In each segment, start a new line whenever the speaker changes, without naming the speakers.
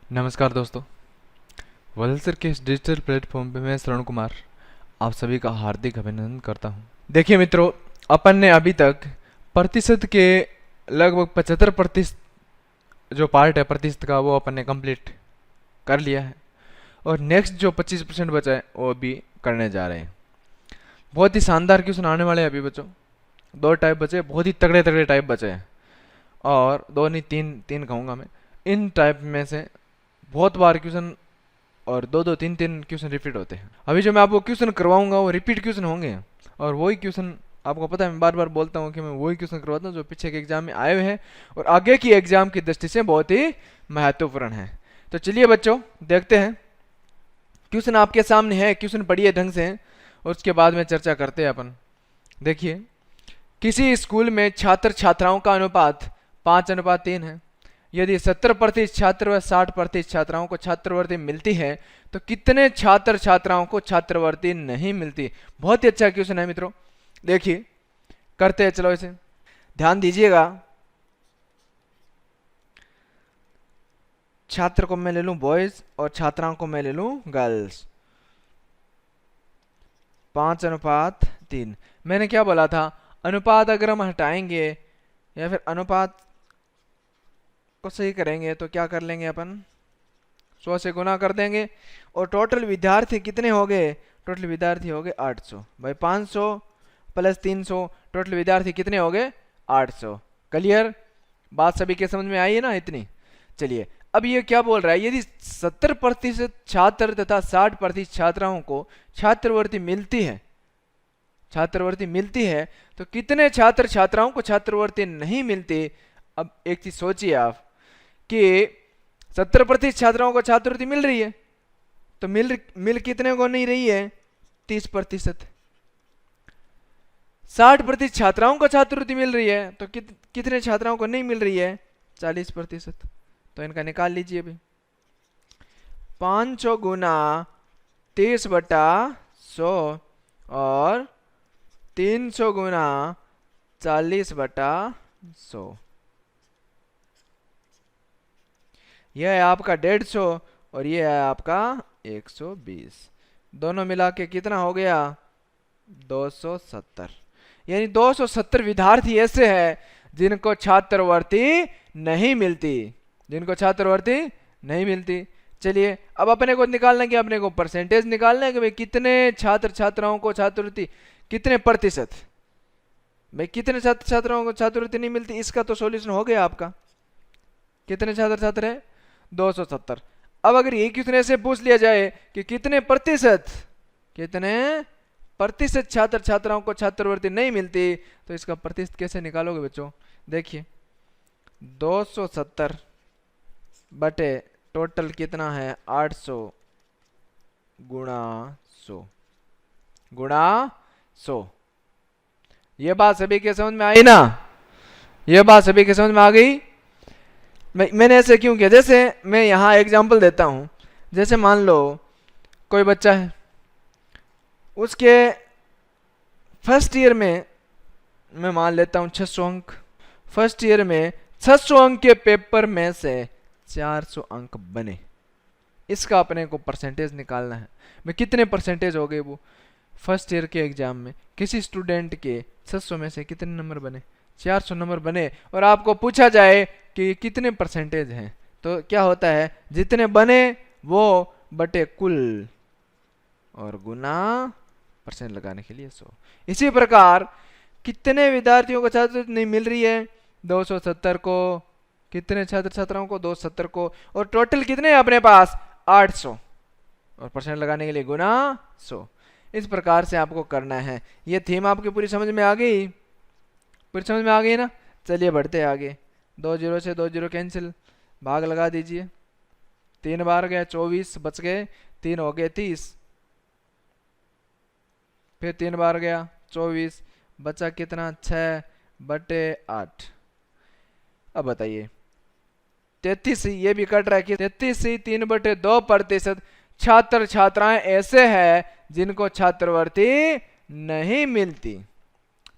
नमस्कार दोस्तों, वलसर के इस डिजिटल प्लेटफॉर्म पे मैं श्रवण कुमार आप सभी का हार्दिक अभिनंदन करता हूँ। देखिए मित्रों, अपन ने अभी तक प्रतिशत के लगभग 75% जो पार्ट है प्रतिशत का वो अपन ने कंप्लीट कर लिया है और नेक्स्ट जो 25% बचा है वो अभी करने जा रहे हैं। बहुत ही शानदार क्वेश्चन आने वाले हैं अभी बच्चों। दो टाइप बचे, बहुत ही तगड़े तगड़े टाइप बचे हैं और दो नहीं तीन तीन कहूँगा मैं। इन टाइप में से बहुत बार क्वेश्चन और दो दो तीन तीन क्वेश्चन रिपीट होते हैं। अभी जो मैं आपको क्वेश्चन करवाऊंगा वो रिपीट क्वेश्चन होंगे और वही क्वेश्चन आपको पता है, मैं बार बार बोलता हूँ कि मैं वही क्वेश्चन करवाता हूँ जो पीछे के एग्जाम में आए हुए हैं और आगे की एग्जाम की दृष्टि से बहुत ही महत्वपूर्ण है। तो चलिए बच्चों देखते हैं, क्वेश्चन आपके सामने है, क्वेश्चन पढ़िए ढंग से और उसके बाद में चर्चा करते हैं अपन। देखिए, किसी स्कूल में छात्र छात्राओं का अनुपात 5:3 है। यदि 70% छात्र व 60% छात्राओं को छात्रवृत्ति मिलती है तो कितने छात्र छात्राओं को छात्रवृत्ति नहीं मिलती। बहुत ही अच्छा क्वेश्चन है मित्रों। देखिए करते हैं, चलो इसे ध्यान दीजिएगा। छात्र को मैं ले लूं बॉयज और छात्राओं को मैं ले लूं गर्ल्स। 5:3। मैंने क्या बोला था, अनुपात अगर हम हटाएंगे या फिर अनुपात को सही करेंगे तो क्या कर लेंगे अपन, 100 से गुना कर देंगे और टोटल विद्यार्थी कितने हो गए, टोटल विद्यार्थी हो गए 800 भाई। 500 प्लस 300 टोटल विद्यार्थी कितने हो गए 800। क्लियर, बात सभी के समझ में आई है ना इतनी। चलिए अब ये क्या बोल रहा है, यदि 70% छात्र तथा 60% छात्राओं को छात्रवृत्ति मिलती है, छात्रवृत्ति मिलती है तो कितने छात्र छात्राओं को छात्रवृत्ति नहीं मिलती। अब एक चीज सोचिए आप कि 70% छात्राओं को छात्रवृत्ति मिल रही है तो मिल कितने को नहीं रही है, 30%। 60% छात्राओं को छात्रवृत्ति मिल रही है तो कितने छात्राओं को नहीं मिल रही है, 40%। तो इनका निकाल लीजिए अभी। 500 गुना 30/100 और 300 गुना 40/100, यह है आपका 150 और यह है आपका 120। दोनों मिला के कितना हो गया, 270। यानी 270 विद्यार्थी ऐसे हैं जिनको छात्रवृत्ति नहीं मिलती, जिनको छात्रवृत्ति नहीं मिलती। चलिए अब अपने को निकालना है कि अपने को परसेंटेज निकालना है कि भाई कितने छात्र छात्राओं को छात्रवृत्ति, कितने प्रतिशत, भाई कितने छात्र छात्राओं को छात्रवृत्ति नहीं मिलती। इसका तो सॉल्यूशन हो गया आपका, कितने छात्र छात्र है 270। अब अगर ये क्वेश्चन ऐसे पूछ लिया जाए कि कितने प्रतिशत, कितने प्रतिशत छात्र छात्राओं को छात्रवृत्ति नहीं मिलती, तो इसका प्रतिशत कैसे निकालोगे बच्चों। देखिए 270 बटे टोटल कितना है 800 गुणा 100 गुणा 100। ये बात सभी के समझ में आई ना, ये बात सभी के समझ में आ गई। मैंने ऐसे क्यों किया, जैसे मैं यहाँ एग्जांपल देता हूँ। जैसे मान लो कोई बच्चा है, उसके फर्स्ट ईयर में मैं मान लेता हूँ 600 अंक। फर्स्ट ईयर में 600 अंक के पेपर में से 400 अंक बने, इसका अपने को परसेंटेज निकालना है। मैं कितने परसेंटेज हो गए वो फर्स्ट ईयर के एग्जाम में, किसी स्टूडेंट के 600 में से कितने नंबर बने, 400 नंबर बने। और आपको पूछा जाए कि कितने परसेंटेज हैं, तो क्या होता है, जितने बने वो बटे कुल और गुना परसेंट लगाने के लिए 100। इसी प्रकार कितने विद्यार्थियों को छात्रवृत्ति नहीं मिल रही है, 270 को, कितने छात्र छात्राओं को 270 को, और टोटल कितने हैं अपने पास 800 और परसेंट लगाने के लिए गुना 100। इस प्रकार से आपको करना है। ये थीम आपकी पूरी समझ में आ गई, पूरी समझ में आ गई ना। चलिए बढ़ते आगे। 2 0 से 2 0 कैंसिल, भाग लगा दीजिए। 3 बार गए 24 बच गए, 3 हो गए 30, फिर 3 बार गया 24, बचा कितना 6/8। अब बताइए 33, ये भी कट रहा है कि 33 3/2% छात्र छात्राएं ऐसे हैं जिनको छात्रवृत्ति नहीं मिलती।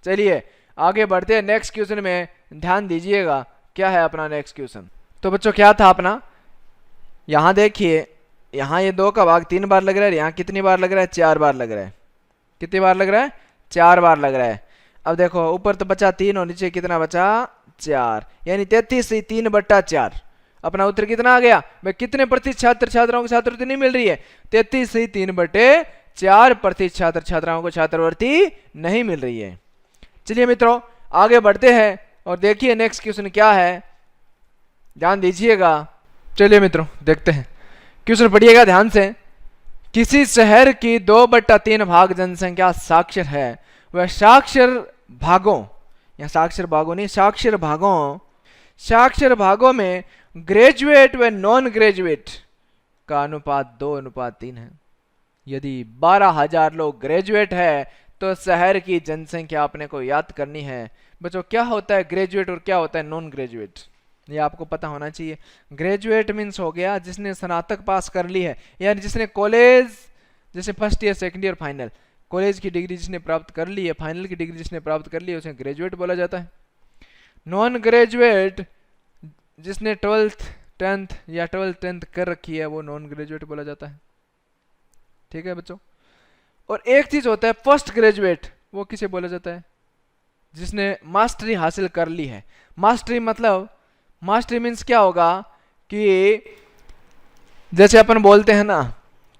चलिए आगे बढ़ते हैं नेक्स्ट क्वेश्चन में, ध्यान दीजिएगा क्या है अपना नेक्स्ट क्वेश्चन। तो बच्चों क्या था अपना, यहाँ देखिए, यहाँ ये 2 का भाग 3 बार लग रहा है, यहाँ कितनी बार लग रहा है, 4 बार लग रहा है। कितनी बार लग रहा है, 4 बार लग रहा है। अब देखो ऊपर तो बचा 3 और नीचे कितना बचा, 4, यानी 33 से 3/4। अपना उत्तर कितना आ गया भाई, कितने प्रतिशत छात्र छात्राओं को छात्रवृत्ति नहीं मिल रही है, 33 से 3/4 प्रतिशत छात्र छात्राओं को छात्रवृत्ति नहीं मिल रही है। चलिए मित्रों आगे बढ़ते हैं और देखिए नेक्स्ट क्वेश्चन क्या है, ध्यान दीजिएगा। चलिए मित्रों देखते हैं, क्वेश्चन पढ़िएगा ध्यान से। किसी शहर की 2/3 भाग जनसंख्या साक्षर है, वह साक्षर भागों, या साक्षर भागों नहीं, साक्षर भागों में ग्रेजुएट व नॉन ग्रेजुएट का अनुपात 2:3 है। यदि 12,000 लोग ग्रेजुएट है तो शहर की जनसंख्या अपने को याद करनी है। बच्चों क्या होता है ग्रेजुएट और क्या होता है नॉन ग्रेजुएट, ये आपको पता होना चाहिए। ग्रेजुएट मीन्स हो गया जिसने स्नातक पास कर ली है, यानी जिसने कॉलेज, जैसे first year second year final, college की डिग्री जिसने प्राप्त कर ली है, फाइनल की डिग्री जिसने प्राप्त कर ली है, उसे ग्रेजुएट बोला जाता है। नॉन ग्रेजुएट जिसने 12th 10th या 12th 10th कर रखी है वो नॉन ग्रेजुएट बोला जाता है। ठीक है बच्चों। और एक चीज होता है पोस्ट ग्रेजुएट, वो किसे बोला जाता है, जिसने मास्टरी हासिल कर ली है। मास्टरी मतलब, मास्टरी मीन्स क्या होगा कि जैसे अपन बोलते हैं ना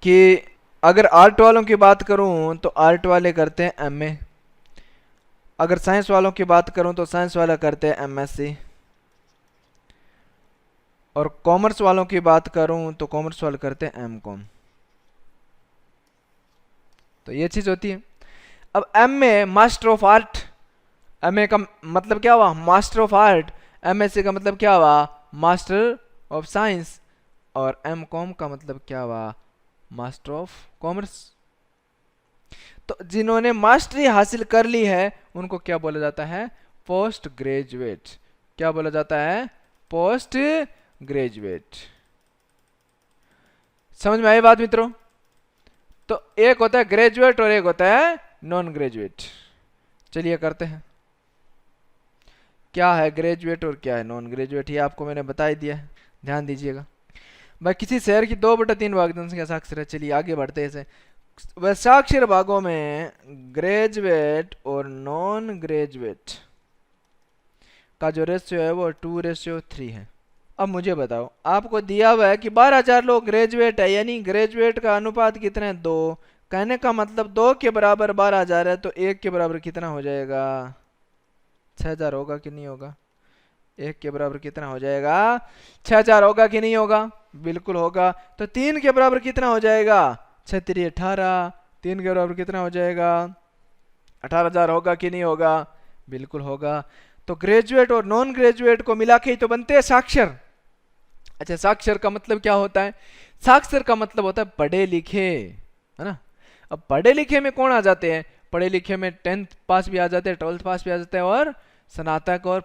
कि अगर आर्ट वालों की बात करूं तो आर्ट वाले करते हैं एमए, अगर साइंस वालों की बात करूं तो साइंस वाला करते हैं एमएससी, और कॉमर्स वालों की बात करूं तो कॉमर्स वाले करते हैं एमकॉम। तो ये चीज होती है। अब MA master of art, MA का मतलब क्या हुआ, मास्टर ऑफ आर्ट। एमएससी का मतलब क्या हुआ, मास्टर ऑफ साइंस। और एमकॉम का मतलब क्या हुआ, मास्टर ऑफ कॉमर्स। तो जिन्होंने मास्टरी हासिल कर ली है उनको क्या बोला जाता है, पोस्ट ग्रेजुएट। क्या बोला जाता है, पोस्ट ग्रेजुएट। समझ में आई बात मित्रों। तो एक होता है ग्रेजुएट और एक होता है नॉन ग्रेजुएट। चलिए करते हैं, क्या है ग्रेजुएट और क्या है नॉन ग्रेजुएट, ये आपको मैंने बता ही दिया है, ध्यान दीजिएगा। भाई किसी शहर की 2/3 भाग जनसंख्या साक्षर है। चलिए आगे बढ़ते हैं। वह साक्षर भागों में ग्रेजुएट और नॉन ग्रेजुएट का जो रेशियो है वो 2:3 है। अब मुझे बताओ, आपको दिया हुआ है कि 12,000 लोग ग्रेजुएट है, यानी ग्रेजुएट का अनुपात कितना है, 2। कहने का मतलब 2 के बराबर 12,000 है, तो 1 के बराबर कितना हो जाएगा, 6,000 होगा कि नहीं होगा। 1 के बराबर कितना हो जाएगा, 6,000 होगा कि नहीं होगा, बिल्कुल होगा। तो 3 के बराबर कितना हो जाएगा, 6×3 18। 3 के बराबर कितना हो जाएगा, 18,000 होगा कि नहीं होगा, बिल्कुल होगा। तो ग्रेजुएट और नॉन ग्रेजुएट को मिला के ही तो बनते हैं साक्षर। अच्छा साक्षर का मतलब क्या होता है, साक्षर का मतलब होता है पढ़े लिखे, है ना। अब पढ़े लिखे में कौन आ जाते हैं, पढ़े लिखे में 10th पास भी आ जाते हैं, 12th पास भी आ जाते हैं, और स्नातक और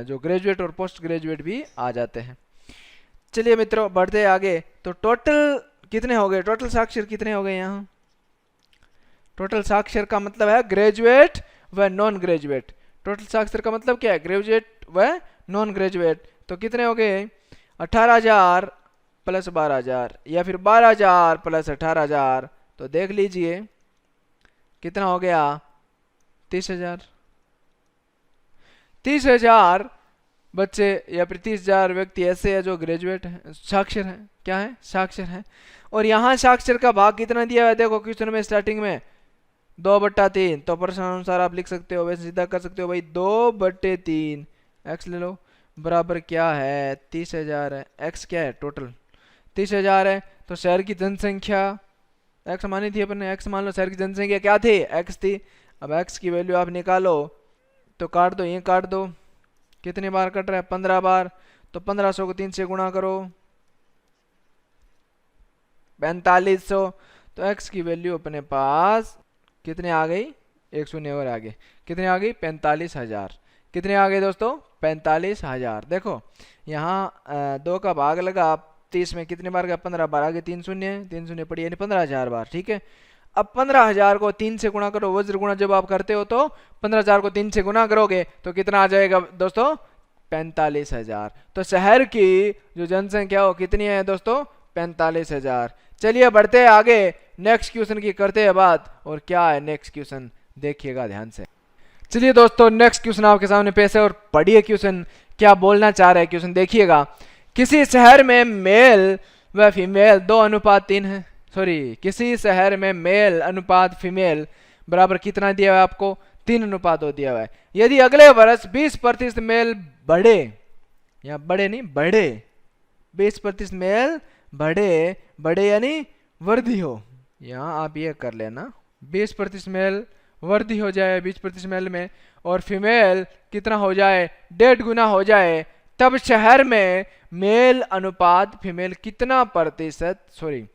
जो ग्रेजुएट और पोस्ट ग्रेजुएट भी आ जाते हैं। चलिए मित्रों बढ़ते आगे। तो टोटल कितने हो गए, टोटल साक्षर कितने हो गए यहाँ। टोटल साक्षर का मतलब है ग्रेजुएट व नॉन ग्रेजुएट। टोटल साक्षर का मतलब क्या है, ग्रेजुएट व नॉन ग्रेजुएट। तो कितने हो गए, 18,000 प्लस 12,000, या फिर 12,000 प्लस 18,000। तो देख लीजिए कितना हो गया, 30,000। 30,000 बच्चे या फिर 30,000 व्यक्ति ऐसे हैं जो ग्रेजुएट हैं, साक्षर हैं। क्या है, साक्षर हैं। और यहाँ साक्षर का भाग कितना दिया हुआ है, देखो क्वेश्चन में स्टार्टिंग में 2/3। तो प्रश्न अनुसार आप लिख सकते हो, वैसे सीधा कर सकते हो भाई, 2/3 एक्स ले लो, बराबर क्या है 30,000 है। एक्स क्या है, टोटल 30,000 है। तो शहर की जनसंख्या एक्स मानी थी अपन ने, एक्स मान लो, शहर की जनसंख्या क्या थी, एक्स थी। अब एक्स की वैल्यू आप निकालो, तो काट दो, ये काट दो, कितनी बार कट रहा है, 15 बार। तो 1500 को 3 से गुणा करो, 4500। तो एक्स की वैल्यू अपने पास कितने आ गई, एक शून्य और आगे कितने आ गई, 45,000। कितने आ गए दोस्तों, 45,000। देखो यहाँ 2 का भाग लगा 30 में, कितने बार गया, 15 बार, आगे 3 शून्य, 3 शून्य पड़ी, यानी 15,000 बार। ठीक है। अब 15,000 को 3 से गुणा करो, वज्र गुणा जब आप करते हो तो 15,000 को 3 से गुणा करोगे तो कितना आ जाएगा दोस्तों, 45,000। तो शहर की जो जनसंख्या हो कितनी है दोस्तों? 45,000। चलिए बढ़ते हैं आगे, नेक्स्ट क्वेश्चन की करते हैं बात। और क्या है नेक्स्ट क्वेश्चन, देखिएगा ध्यान से। चलिए दोस्तों नेक्स्ट क्वेश्चन आपके सामने पेश है और पढ़िए क्वेश्चन क्या बोलना चाह रहा है क्वेश्चन, देखिएगा। किसी शहर में मेल व फीमेल 2:3 है। सॉरी, किसी शहर में मेल अनुपात फीमेल बराबर कितना दिया हुआ है आपको? 3:2 दिया हुआ है। यदि अगले वर्ष 20% मेल बढ़े, या बढ़े नहीं बढ़े, 20% मेल बढ़े, बढ़े यानी वृद्धि हो, यहाँ आप ये कर लेना 20% मेल वृद्धि हो जाए 20% मेल में, और फीमेल कितना हो जाए? 1.5 गुना हो जाए, तब शहर में मेल अनुपात फीमेल कितना प्रतिशत, सॉरी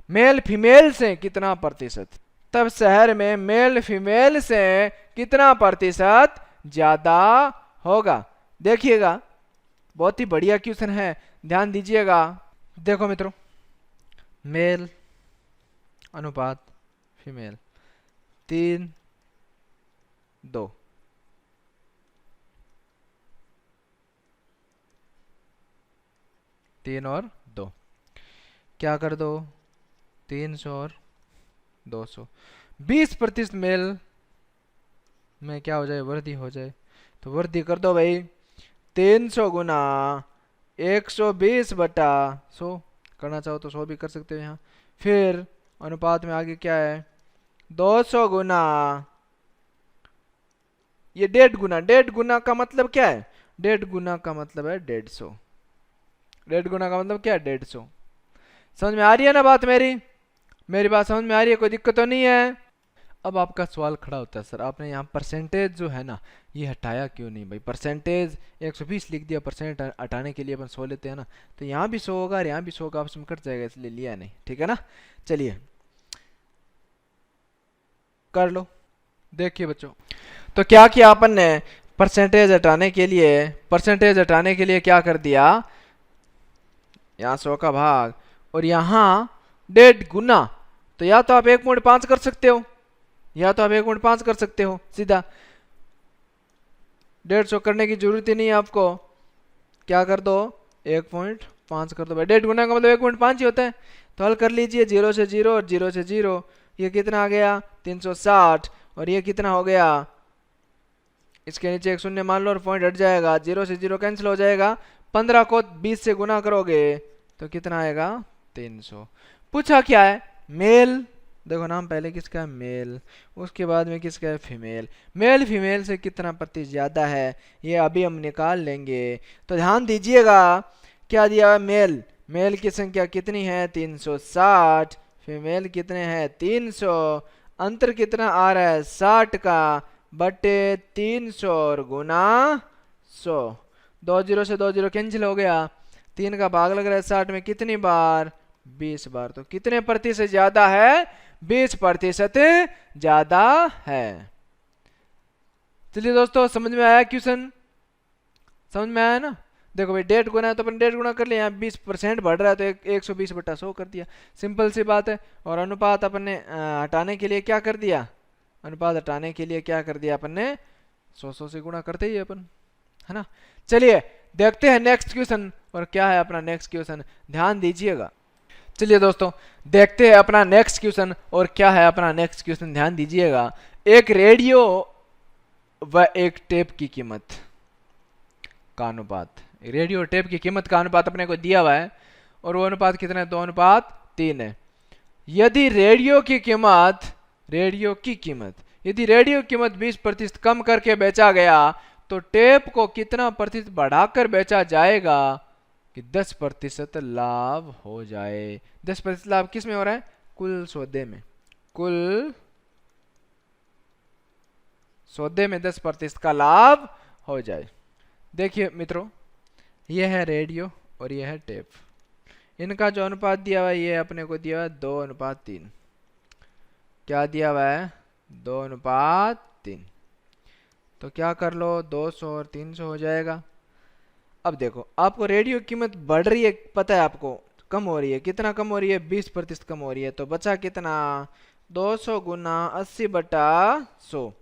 मेल फीमेल से कितना प्रतिशत, तब शहर में मेल फीमेल से कितना प्रतिशत ज्यादा होगा? देखिएगा बहुत ही बढ़िया क्वेश्चन है, ध्यान दीजिएगा। देखो मित्रों, मेल अनुपात फीमेल 3:2, तीन और 2, क्या कर दो? 300 और 200। 20% मेल में क्या हो जाए? वृद्धि हो जाए। तो वृद्धि कर दो भाई, 300 गुना 120/100, करना चाहो तो 100 भी कर सकते हो यहाँ। फिर अनुपात में आगे क्या है? 200 गुना, ये 1.5 गुना, 1.5 गुना का मतलब क्या है? 1.5 गुना का मतलब है 150। 1.5 गुना का मतलब क्या है? 150। समझ में आ रही है ना बात मेरी? मेरी बात समझ में आ रही है? कोई दिक्कत तो नहीं है? अब आपका सवाल खड़ा होता है, सर आपने यहाँ परसेंटेज जो है ना ये हटाया क्यों नहीं भाई? परसेंटेज 120 लिख दिया, परसेंट हटाने के लिए अपन 100 लेते हैं ना, तो यहाँ भी 100 होगा और यहाँ भी 100 होगा, आपस में कट जाएगा, इसलिए लिया नहीं। ठीक है ना? चलिए कर लो। देखिए बच्चों, तो क्या किया अपन ने? परसेंटेज हटाने के लिए, परसेंटेज हटाने के लिए क्या कर दिया? यहाँ 100 का भाग और यहाँ 1.5 गुना, तो या तो आप 1.5 कर सकते हो, या तो आप 1.5 कर सकते हो सीधा, 150 करने की जरूरत ही नहीं है आपको। क्या कर दो? 1.5 कर दो भाई, 1.5 गुना का मतलब 1.5 ही होता है। तो हल कर लीजिए, 0 से 0 और 0 से 0, ये कितना आ गया? 360, और ये कितना हो गया? इसके नीचे एक शून्य मान लो और पॉइंट हट जाएगा, 0 से 0 कैंसिल हो जाएगा। 15 को 20 से गुना करोगे तो कितना आएगा? 300। पूछा क्या है? मेल, देखो नाम पहले किसका है? मेल, उसके बाद में किसका है? फीमेल। मेल फीमेल से कितना प्रतिशत ज्यादा है, ये अभी हम निकाल लेंगे। तो ध्यान दीजिएगा, क्या दिया है? मेल, मेल की संख्या कितनी है? 360, फीमेल कितने हैं? 300। अंतर कितना आ रहा है? 60 का बटे 300 और गुना 100। 2 0 से 2 0 कैंसिल हो गया, 3 का भाग लग रहा है 60 में कितनी बार? 20 बार। तो कितने प्रतिशत ज्यादा है? 20% ज्यादा है। चलिए दोस्तों, समझ में आया क्वेश्चन? समझ में आया ना? देखो भाई 1.5 गुना है तो अपन 1.5 गुना कर लिया, 20% बढ़ रहा है तो 120/100 कर दिया, सिंपल सी बात है। और अनुपात अपन ने हटाने के लिए क्या कर दिया? अनुपात हटाने के लिए क्या कर दिया अपन ने? 100 से गुणा करते ही अपन, है ना? चलिए देखते हैं नेक्स्ट क्वेश्चन। और क्या है अपना नेक्स्ट क्वेश्चन, ध्यान दीजिएगा। चलिए दोस्तों देखते हैं अपना नेक्स्ट क्वेश्चन। और क्या है अपना नेक्स्ट क्वेश्चन, ध्यान दीजिएगा। एक रेडियो व एक टेप की कीमत का अनुपात, रेडियो और टेप की कीमत का अनुपात अपने को दिया हुआ है, और वो अनुपात कितना है? 2:3 है। यदि रेडियो की कीमत, रेडियो की कीमत, यदि रेडियो की कीमत 20% कम करके बेचा गया तो टेप को कितना प्रतिशत बढ़ाकर बेचा जाएगा कि 10% लाभ हो जाए? 10% लाभ किस में हो रहा है? कुल सौदे में, कुल सौदे में 10% का लाभ हो जाए। देखिए मित्रों, ये है रेडियो और ये है टेप, इनका जो अनुपात दिया हुआ है ये अपने को दिया हुआ है 2:3। क्या दिया हुआ है? 2:3। तो क्या कर लो, 200 और 300 हो जाएगा। अब देखो आपको रेडियो की कीमत बढ़ रही है, पता है आपको, कम हो रही है, कितना कम हो रही है? 20% कम हो रही है। तो बचा कितना? 200 गुना 80/100।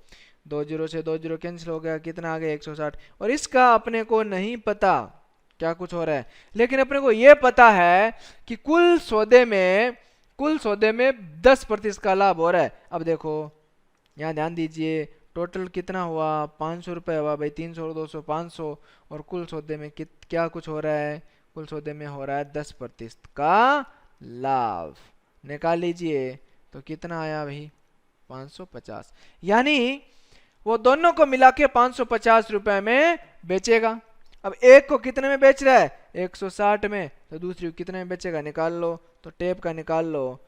दो जीरो से दो जीरो कैंसिल हो गया, कितना आ गया 160। और इसका अपने को नहीं पता क्या कुछ हो रहा है, लेकिन अपने को ये पता है कि कुल सौदे में 10% का लाभ हो रहा है। अब देखो यहाँ ध्यान दीजिए, टोटल कितना हुआ 500 रुपये हुआ भाई, 300 और 200 500। और कुल सौदे में क्या कुछ हो रहा है, कुल सौदे में हो रहा है 10% का लाभ। निकाल लीजिए तो कितना आया भाई 550। यानी वो दोनों को मिला के 550 रुपए में बेचेगा। अब एक को कितने में बेच रहा है 160 में, तो दूसरी को कितने में बेचेगा निकाल लो, तो टेप का निकाल लो।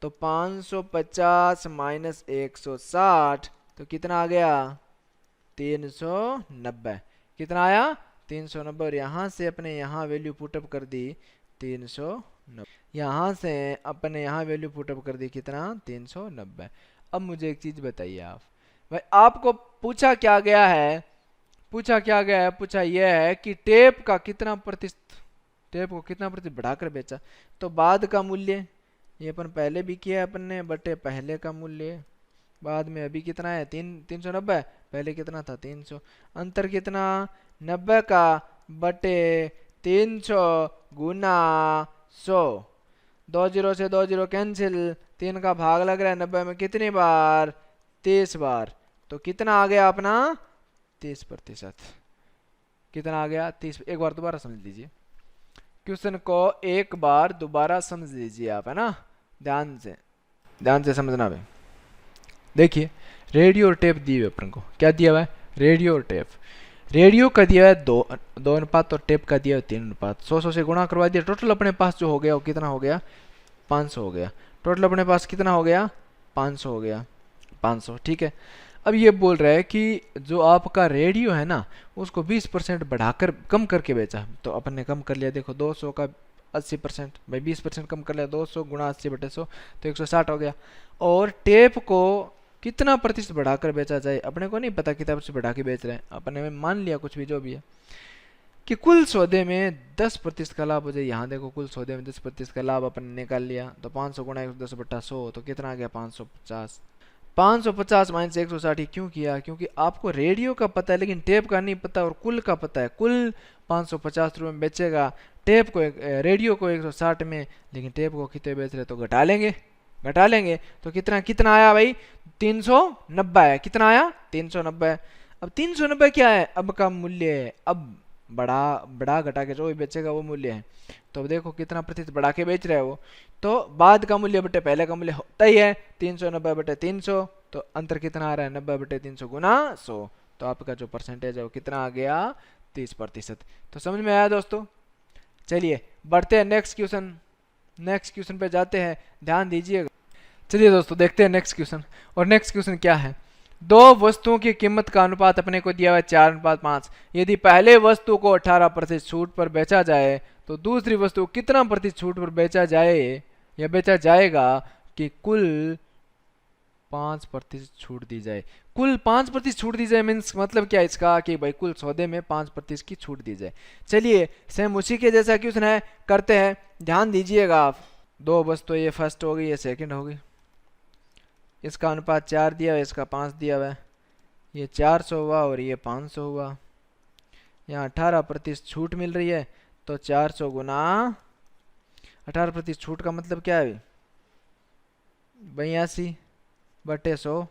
तो 550 माइनस 160 तो कितना आ गया 390। कितना आया 390। और यहाँ से अपने यहाँ वैल्यू पुटअप कर दी 390। यहाँ से अपने यहाँ वैल्यू पुटअप कर दी कितना 390। अब मुझे एक चीज बताइए आप भाई, आपको पूछा क्या गया है, पूछा यह है कि टेप का कितना प्रतिशत, टेप को कितना प्रतिशत बढ़ाकर बेचा। तो बाद का मूल्य ये अपन पहले भी किया है अपन ने, बटे पहले का मूल्य, बाद में अभी कितना है 390, पहले कितना था 300। अंतर कितना 90 का बटे 300 गुना 100। दो जीरो से दो जीरो कैंसिल, 3 का भाग लग रहा है 90 में कितनी बार 30 बार। तो कितना आ गया अपना 30%। कितना आ गया 30। एक बार दोबारा समझ लीजिए क्वेश्चन को, एक बार दोबारा समझ लीजिए आप, है ना, ध्यान से समझना भाई। देखिए रेडियो और टेप दिए हुए अपन को, क्या दिया हुआ है रेडियो और टेप। रेडियो का दिया है 2 अनुपात और टेप का दिया है 3 अनुपात। 100 से गुणा करवा दिया, टोटल अपने पास जो हो गया वो कितना हो गया 500 हो गया। टोटल अपने पास कितना हो गया 500 हो गया 500, ठीक है। अब ये बोल रहा है कि जो आपका रेडियो है ना उसको 20% बढ़ाकर कम करके बेचा, तो अपन ने कम कर लिया। देखो 200 का 80% भाई 20% कम कर लिया, 200 गुणा 80/100 तो 160 हो गया। और टेप को कितना प्रतिशत बढ़ाकर बेचा जाए, अपने को नहीं पता कितना प्रतिशत बढ़ा के बेच रहे हैं, अपने में मान लिया कुछ भी जो भी है कि कुल सौदे में 10% का लाभ हो जाए। यहाँ देखो कुल सौदे में 10% का लाभ अपन ने निकाल लिया, तो 500 गुणा 110/100 तो कितना आ गया 550। 550 माइनस 160 क्यों किया, क्योंकि आपको रेडियो का पता है लेकिन टेप का नहीं पता, और कुल का पता है। कुल 550 रुपये में बेचेगा, टेप को रेडियो को 160 में, लेकिन टेप को कितने बेच रहे तो घटा लेंगे। तो कितना कितना आया भाई 390 है। कितना आया 390। अब 390 क्या है अब का मूल्य है, अब बड़ा घटा के जो भी बेचेगा वो मूल्य है। तो अब देखो कितना प्रतिशत बढ़ा के बेच रहा है वो, तो बाद का मूल्य बटे पहले का मूल्य होता ही है 390/300। तो अंतर कितना आ रहा है 90/300 गुना 100। तो आपका जो परसेंटेज है वो कितना आ गया 30%। तो समझ में आया दोस्तों। चलिए बढ़ते हैं नेक्स्ट क्वेश्चन पे जाते हैं, ध्यान दीजिएगा। चलिए दोस्तों देखते हैं नेक्स्ट क्वेश्चन। और नेक्स्ट क्वेश्चन क्या है, दो वस्तुओं की कीमत का अनुपात अपने को दिया हुआ है 4:5। यदि पहले वस्तु को 18% छूट पर बेचा जाए तो दूसरी वस्तु कितना प्रतिशत छूट पर बेचा जाए या बेचा जाएगा कि कुल 5% छूट दी जाए। कुल 5% छूट दी जाए मीन्स मतलब क्या इसका कि भाई कुल सौदे में 5% की छूट दी जाए। चलिए सेम उसी के जैसा क्वेश्चन है, करते हैं, ध्यान दीजिएगा आप। दो वस्तु, ये फर्स्ट हो गई ये सेकंड हो गई, इसका अनुपात 4 दिया हुआ है, इसका 5 दिया हुआ है, ये 400 हुआ और ये 500 हुआ। यहाँ 18% छूट मिल रही है, तो 400 गुना 18% छूट का मतलब क्या है 82/100।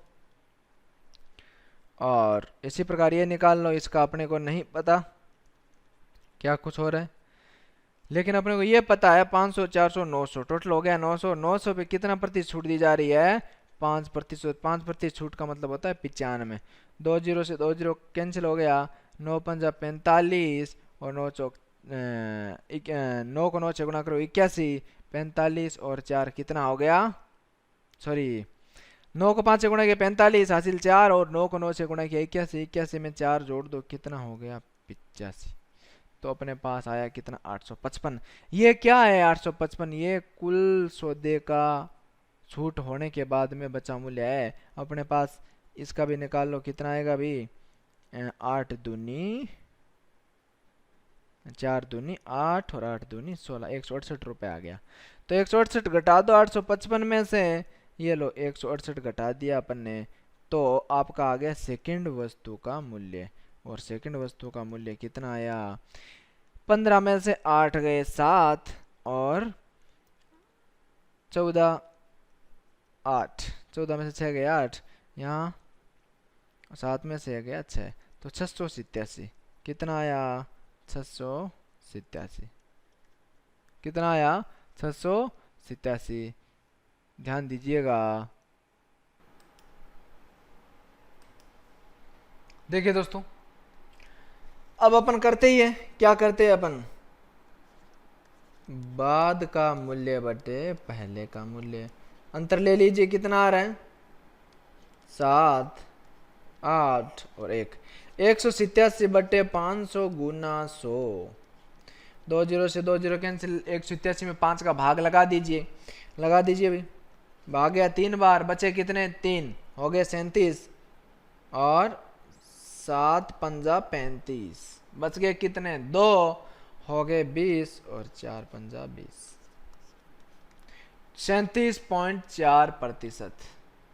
और इसी प्रकार ये निकाल लो, इसका अपने को नहीं पता क्या कुछ हो रहा है, लेकिन अपने को ये पता है 500 400 900 टोटल हो गया 900। 900 पे कितना प्रतिशत छूट दी जा रही है 5%। 5% छूट का मतलब होता है 95। 2 जीरो से 2 जीरो कैंसिल हो गया, 9×5 45 और 9 को 9 से गुणा करो 81, 45 और 4 कितना हो गया, सॉरी 9 को 5 से गुणा किया 45 हासिल 4 और 9 को 9 से गुणा किया 81। 81 में 4 जोड़ दो कितना हो गया 85। तो अपने पास आया कितना 855। ये क्या है 855, ये कुल सौदे का छूट होने के बाद में बचा मूल्य है अपने पास। इसका भी निकाल लो कितना आएगा भी 8 दूनी 4 दूनी 8 और 8 दूनी 16, 168 रुपये आ गया। तो 168 घटा दो 855 में से, ये लो 168 घटा दिया अपन ने, तो आपका आ गया सेकंड वस्तु का मूल्य। और सेकंड वस्तु का मूल्य कितना आया? 15 में से 8 गए 7 और 14 8, 14 में से 6 गए 8, यहाँ 7 में से गया 6, तो 687 कितना आया? 687 कितना आया? 687। ध्यान दीजिएगा। देखिए दोस्तों, अब अपन करते ही है, क्या करते हैं अपन? बाद का मूल्य बटे पहले का मूल्य। अंतर ले लीजिए, कितना आ रहा है? 7 8 और 1। 187 बटे 500 गुना 100। 2 जीरो से 2 जीरो कैंसिल। 187 में 5 का भाग लगा दीजिए, लगा दीजिए भाई। भाग गया 3 बार, बचे कितने? 3 हो गए 37 और 7 पंजा 35, बच गए कितने? 2 हो गए 20 और 4 पंजा 20। 37.4%।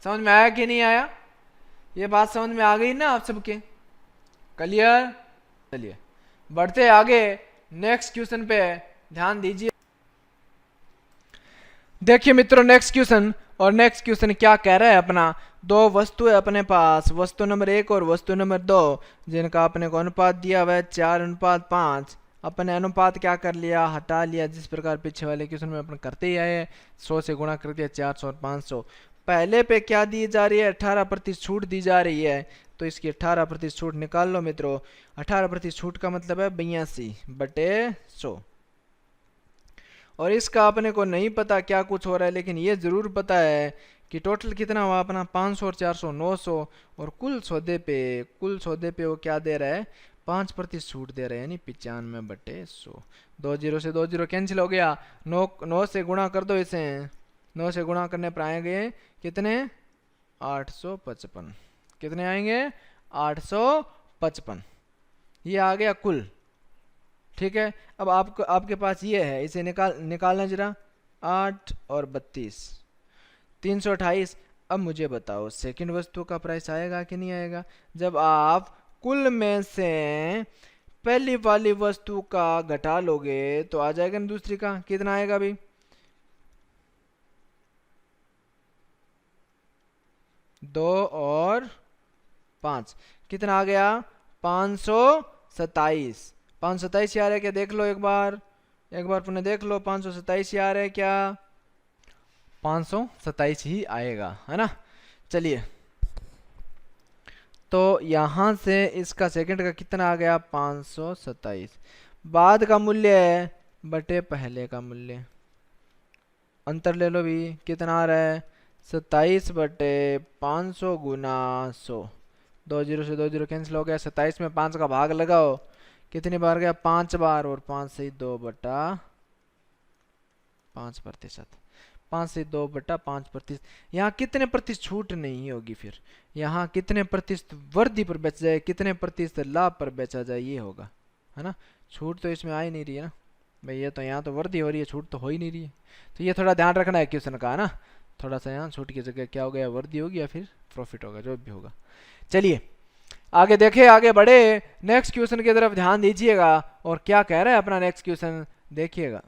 समझ में आया कि नहीं आया? ये बात समझ में आ गई ना आप सबके? क्लियर? चलिए बढ़ते आगे नेक्स्ट क्वेश्चन पे ध्यान दीजिए। देखिए मित्रों, नेक्स्ट क्वेश्चन। और नेक्स्ट क्वेश्चन क्या कह रहा है अपना? दो वस्तु है अपने पास, वस्तु नंबर 1 और वस्तु नंबर 2, जिनका अपने को अनुपात दिया हुआ है 4:5। अपने अनुपात क्या कर लिया? हटा लिया, जिस प्रकार पीछे वाले क्वेश्चन में अपन करते ही आए। 100 से गुणा कर दिया 400 और 500। पहले पे क्या दी जा रही है? 18% छूट दी जा रही है, तो इसकी 18% छूट निकाल लो मित्रों। 18% छूट का मतलब है 82 बटे 100। और इसका अपने को नहीं पता क्या कुछ हो रहा है, लेकिन ये जरूर पता है कि टोटल कितना हुआ अपना? 500 और 400 900। और कुल सौदे पे वो क्या दे रहा है? 5% छूट दे रहा है, यानी 95 बटे 100। 2 जीरो से 2 जीरो कैंसिल हो गया। 9 से गुणा कर दो इसे। 9 से गुणा करने पर आएंगे कितने? 855। कितने आएंगे? 855। ये आ गया कुल। ठीक है, अब आपको आपके पास ये है, इसे निकालना जरा। 8 और 32 328। अब मुझे बताओ सेकंड वस्तु का प्राइस आएगा कि नहीं आएगा? जब आप कुल में से पहली वाली वस्तु का घटा लोगे तो आ जाएगा ना दूसरी का। कितना आएगा भाई? 2 और 5 कितना आ गया? 527। 527 आ रहा है क्या? देख लो एक बार पुनः देख लो। 527 आ रहा है क्या? 527 ही आएगा, है ना? चलिए, तो यहां से इसका सेकंड का कितना आ गया? 527। बाद का मूल्य है बटे पहले का मूल्य। अंतर ले लो भी, कितना आ रहा है? 27 बटे 500 गुना 100। 2 जीरो से 2 जीरो कैंसिल हो गया। 27 में 5 का भाग लगाओ, कितनी बार गया? 5 बार। और 5 से 2 बटा 5%। 5 से 2 बटा 5%। यहाँ कितने प्रतिशत छूट नहीं होगी? फिर यहाँ कितने प्रतिशत वर्दी पर बेचा जाए, कितने प्रतिशत लाभ पर बेचा जाए, ये होगा, है ना? छूट तो इसमें आ ही नहीं रही है ना भाई। ये तो यहाँ तो वर्दी हो रही है, छूट तो हो ही नहीं रही है। तो ये थोड़ा ध्यान रखना है क्वेश्चन का, है ना? थोड़ा सा यहाँ छूट की जगह क्या हो गया? वर्दी होगी या फिर प्रॉफिट होगा, जो भी होगा। चलिए आगे देखे, आगे बढ़े। नेक्स्ट क्वेश्चन की तरफ ध्यान दीजिएगा और क्या कह रहा है अपना नेक्स्ट क्वेश्चन, देखिएगा।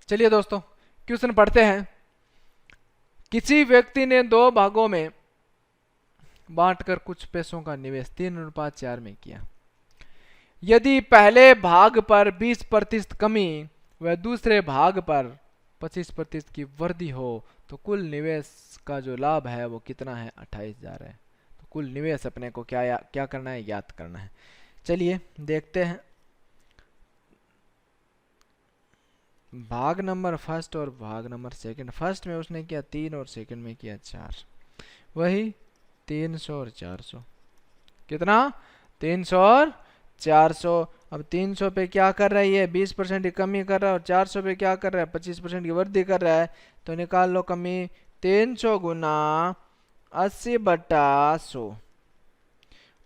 चलिए दोस्तों, क्वेश्चन पढ़ते हैं। किसी व्यक्ति ने 2 भागों में बांटकर कुछ पैसों का निवेश 3:4 में किया। यदि पहले भाग पर 20% कमी व दूसरे भाग पर 25% की वृद्धि हो तो कुल निवेश का जो लाभ है वो कितना है? 28,000 है। तो कुल निवेश अपने को क्या करना है? याद करना है। चलिए देखते हैं। भाग नंबर फर्स्ट और भाग नंबर सेकंड। फर्स्ट में उसने किया 3 और सेकंड में किया 4। वही 300 और 400। कितना? 300 और 400। अब 300 पे क्या कर रहा है? ये 20% की कमी कर रहा है। और 400 पे क्या कर रहा है? 25% की वृद्धि कर रहा है। तो निकाल लो कमी। 300 गुना 80 बटा 100।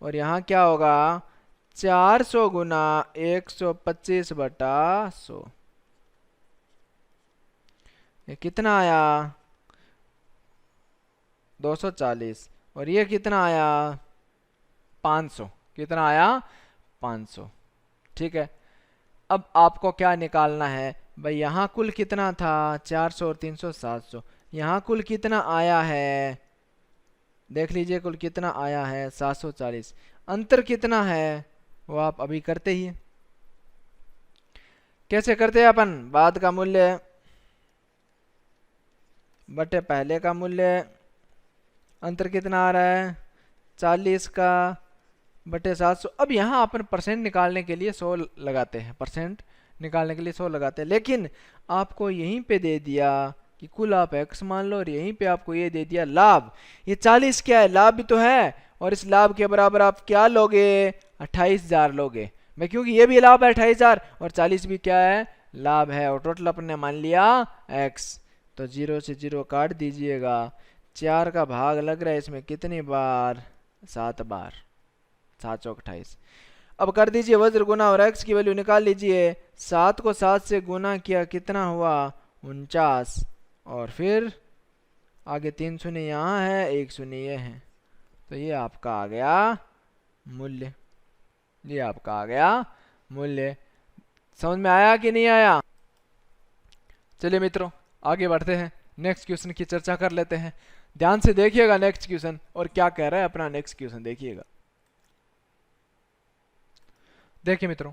और यहाँ क्या होगा? 400 गुना 125 बटा 100। ये कितना आया? 240। और ये कितना आया 500, कितना आया 500। ठीक है, अब आपको क्या निकालना है भाई, यहाँ कुल कितना था 400 और 300 700, यहाँ कुल कितना आया है देख लीजिए, कुल कितना आया है 740। अंतर कितना है वो आप अभी करते ही हैं। कैसे करते हैं अपन, बाद का मूल्य बटे पहले का मूल्य, अंतर कितना आ रहा है 40 का बटे 700। अब यहाँ अपन परसेंट निकालने के लिए 100 लगाते हैं, परसेंट निकालने के लिए 100 लगाते हैं, लेकिन आपको यहीं पे दे दिया कि कुल आप x मान लो, और यहीं पे आपको ये दे दिया लाभ। ये 40 क्या है, लाभ भी तो है, और इस लाभ के बराबर आप क्या लोगे 28,000 लोगे मैं, क्योंकि ये भी लाभ है 28,000 और 40 भी क्या है लाभ है, और टोटल अपन ने मान लिया x। तो 0 से 0 काट दीजिएगा, 4 का भाग लग रहा है इसमें कितनी बार 7 बार, 7 चौक 28। अब कर दीजिए वज्र गुना और x की वैल्यू निकाल लीजिए, 7 को 7 से गुना किया कितना हुआ 49, और फिर आगे 3 शून्य यहाँ है 1 शून्य ये है, तो ये आपका आ गया मूल्य, ये आपका आ गया मूल्य। समझ में आया कि नहीं आया। चलिए मित्रों आगे बढ़ते हैं, नेक्स्ट क्वेश्चन की चर्चा कर लेते हैं। ध्यान से देखिएगा नेक्स्ट क्वेश्चन और क्या कह रहा है अपना नेक्स्ट क्वेश्चन देखिएगा। देखिए मित्रों,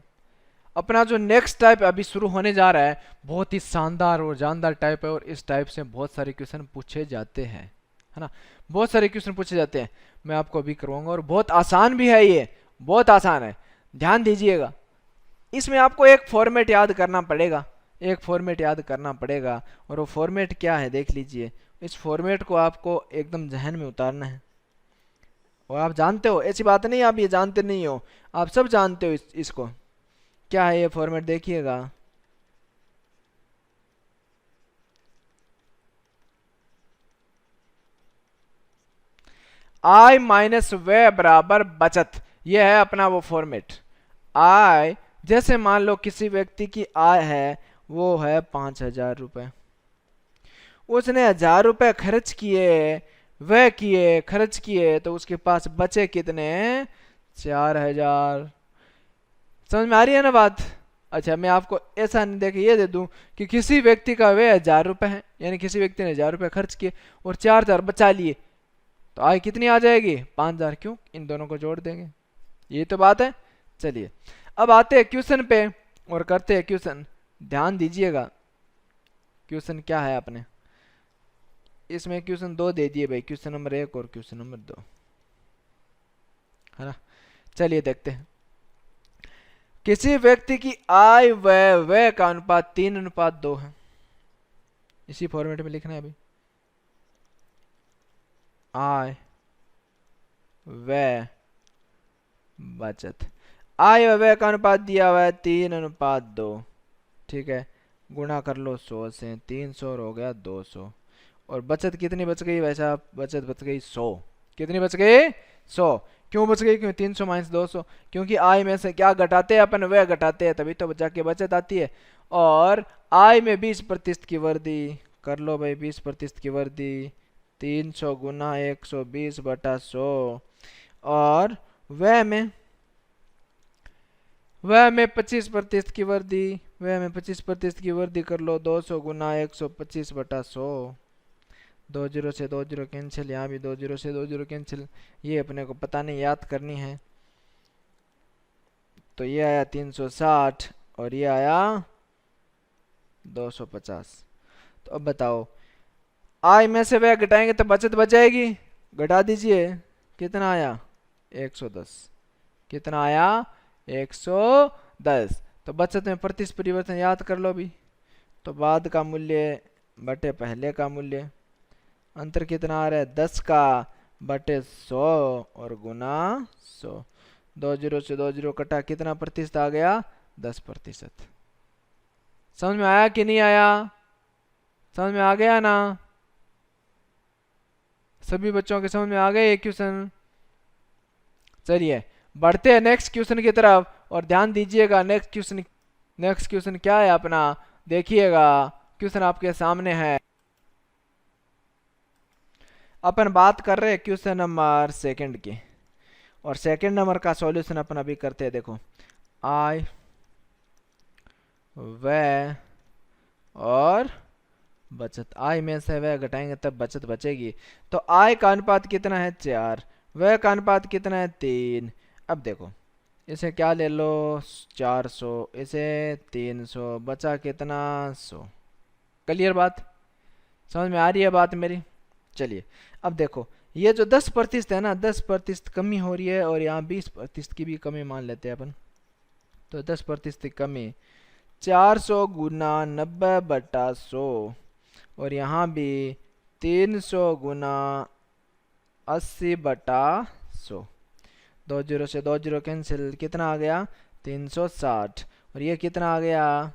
अपना जो नेक्स्ट टाइप अभी शुरू होने जा रहा है बहुत ही शानदार और जानदार टाइप है, और इस टाइप से बहुत सारे क्वेश्चन पूछे जाते हैं, है ना, बहुत सारे क्वेश्चन पूछे जाते हैं। मैं आपको अभी करवाऊंगा, और बहुत आसान भी है, ये बहुत आसान है, ध्यान दीजिएगा। इसमें आपको एक फॉर्मेट याद करना पड़ेगा, एक फॉर्मेट याद करना पड़ेगा, और वो फॉर्मेट क्या है देख लीजिए। इस फॉर्मेट को आपको एकदम जहन में उतारना है, और आप जानते हो, ऐसी बात नहीं आप ये जानते नहीं हो, आप सब जानते हो इसको। क्या है ये फॉर्मेट देखिएगा, I माइनस व्यय बराबर बचत, ये है अपना वो फॉर्मेट। आय, जैसे मान लो किसी व्यक्ति की आय है वो है 5,000 रुपए, उसने 1,000 रुपए खर्च किए, व्यय किए, खर्च किए, तो उसके पास बचे कितने 4,000। समझ में आ रही है ना बात। अच्छा, मैं आपको ऐसा नहीं देखे ये दे दूं कि किसी व्यक्ति का व्यय 1,000 रुपए है, यानी किसी व्यक्ति ने 1,000 रुपए खर्च किए और 4,000 बचा लिए, तो आय कितनी आ जाएगी 5,000। क्यों, इन दोनों को जोड़ देंगे, ये तो बात है। चलिए अब आते हैं क्वेश्चन पे और करते हैं क्वेश्चन। ध्यान दीजिएगा क्वेश्चन क्या है अपने, इसमें क्वेश्चन 2 दे दिए भाई, क्वेश्चन नंबर 1 और क्वेश्चन नंबर 2, है ना। चलिए देखते हैं। किसी व्यक्ति की आय व्यय, व्यय का अनुपात 3:2 है, इसी फॉर्मेट में लिखना है अभी। आय व्यय बचत, आय और व्यय का अनुपात दिया हुआ है 3:2, ठीक है, गुणा कर लो 100 से, 300 और हो गया 200, और बचत कितनी बच गई भाई साहब, बचत बच गई 100। कितनी बच गई 100। क्यों बच गई, क्यों 300 माइनस 200, क्योंकि आय में से क्या घटाते हैं अपन, व्यय घटाते हैं, तभी तो जाके बचत आती है। और आय में 20% की वृद्धि कर लो भाई, 20% की वृद्धि, 300 गुना 120 बटा 100, और व्यय में 25% की वृद्धि, व्यय में 25% की वृद्धि कर लो, 200 गुना 125 बटा 100, 2 0 से 2 0 कैंसिल, यहाँ भी 2 0 से 2 0 कैंसिल, ये अपने को पता नहीं, याद करनी है। तो ये आया 360 और ये आया 250। तो अब बताओ, आय में से व्यय घटाएंगे तो बचत बच जाएगी, घटा दीजिए, कितना आया 110, कितना आया 110। तो बचत में प्रतिशत परिवर्तन याद कर लो भी, तो बाद का मूल्य बटे पहले का मूल्य, अंतर कितना आ रहा है 10 का बटे 100 और गुना 100, 2 0 से 2 0 कटा, कितना प्रतिशत आ गया 10%। समझ में आया कि नहीं आया, समझ में आ गया ना, सभी बच्चों के समझ में आ गए ये क्वेश्चन। चलिए बढ़ते हैं नेक्स्ट क्वेश्चन की तरफ, और ध्यान दीजिएगा नेक्स्ट क्वेश्चन क्या है अपना, देखिएगा क्वेश्चन आपके सामने है। अपन बात कर रहे हैं क्वेश्चन नंबर सेकंड की, और सेकंड नंबर का सॉल्यूशन अपन अभी करते हैं। देखो आय, व्यय और बचत। आय में से व्यय घटाएंगे तब बचत बचेगी। तो आय का अनुपात कितना है 4, व्यय का अनुपात कितना है 3। अब देखो इसे क्या ले लो 400, इसे 300, बचा कितना 100। क्लियर बात, समझ में आ रही है बात मेरी? चलिए अब देखो ये जो 10% है ना, 10% कमी हो रही है, और यहाँ 20% की भी कमी मान लेते हैं अपन। तो 10% की कमी 400 गुना 90/100, और यहाँ भी 300 गुना 80/100। 2 जीरो से 2 जीरो कैंसिल, कितना आ गया 360, और ये कितना आ गया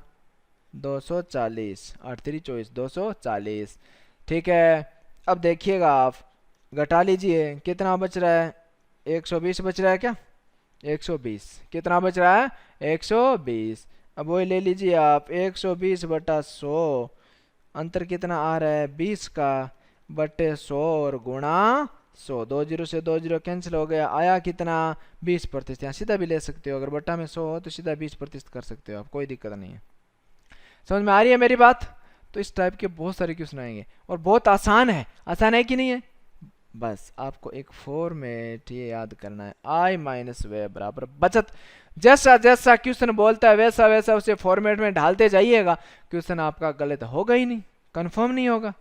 240, 8×3 = 24, 240। ठीक है, अब देखिएगा आप घटा लीजिए, कितना बच रहा है 120 बच रहा है क्या, 120 कितना बच रहा है 120। अब वही ले लीजिए आप 120/100, अंतर कितना आ रहा है 20 का बटे 100 और गुणा 100। 2 जीरो से 2 जीरो कैंसिल हो गया, आया कितना 20%। यहाँ सीधा भी ले सकते हो, अगर बट्टा में 100 हो तो सीधा 20% कर सकते हो आप, कोई दिक्कत नहीं है। समझ में आ रही है मेरी बात? तो इस टाइप के बहुत सारे क्वेश्चन आएंगे, और बहुत आसान है कि नहीं है? बस आपको एक फॉर्मेट ये याद करना है, आई माइनस वे बराबर बचत। जैसा जैसा क्वेश्चन बोलता है वैसा वैसा उसे फॉर्मेट में ढालते जाइएगा, क्वेश्चन आपका गलत होगा ही नहीं, कंफर्म नहीं होगा।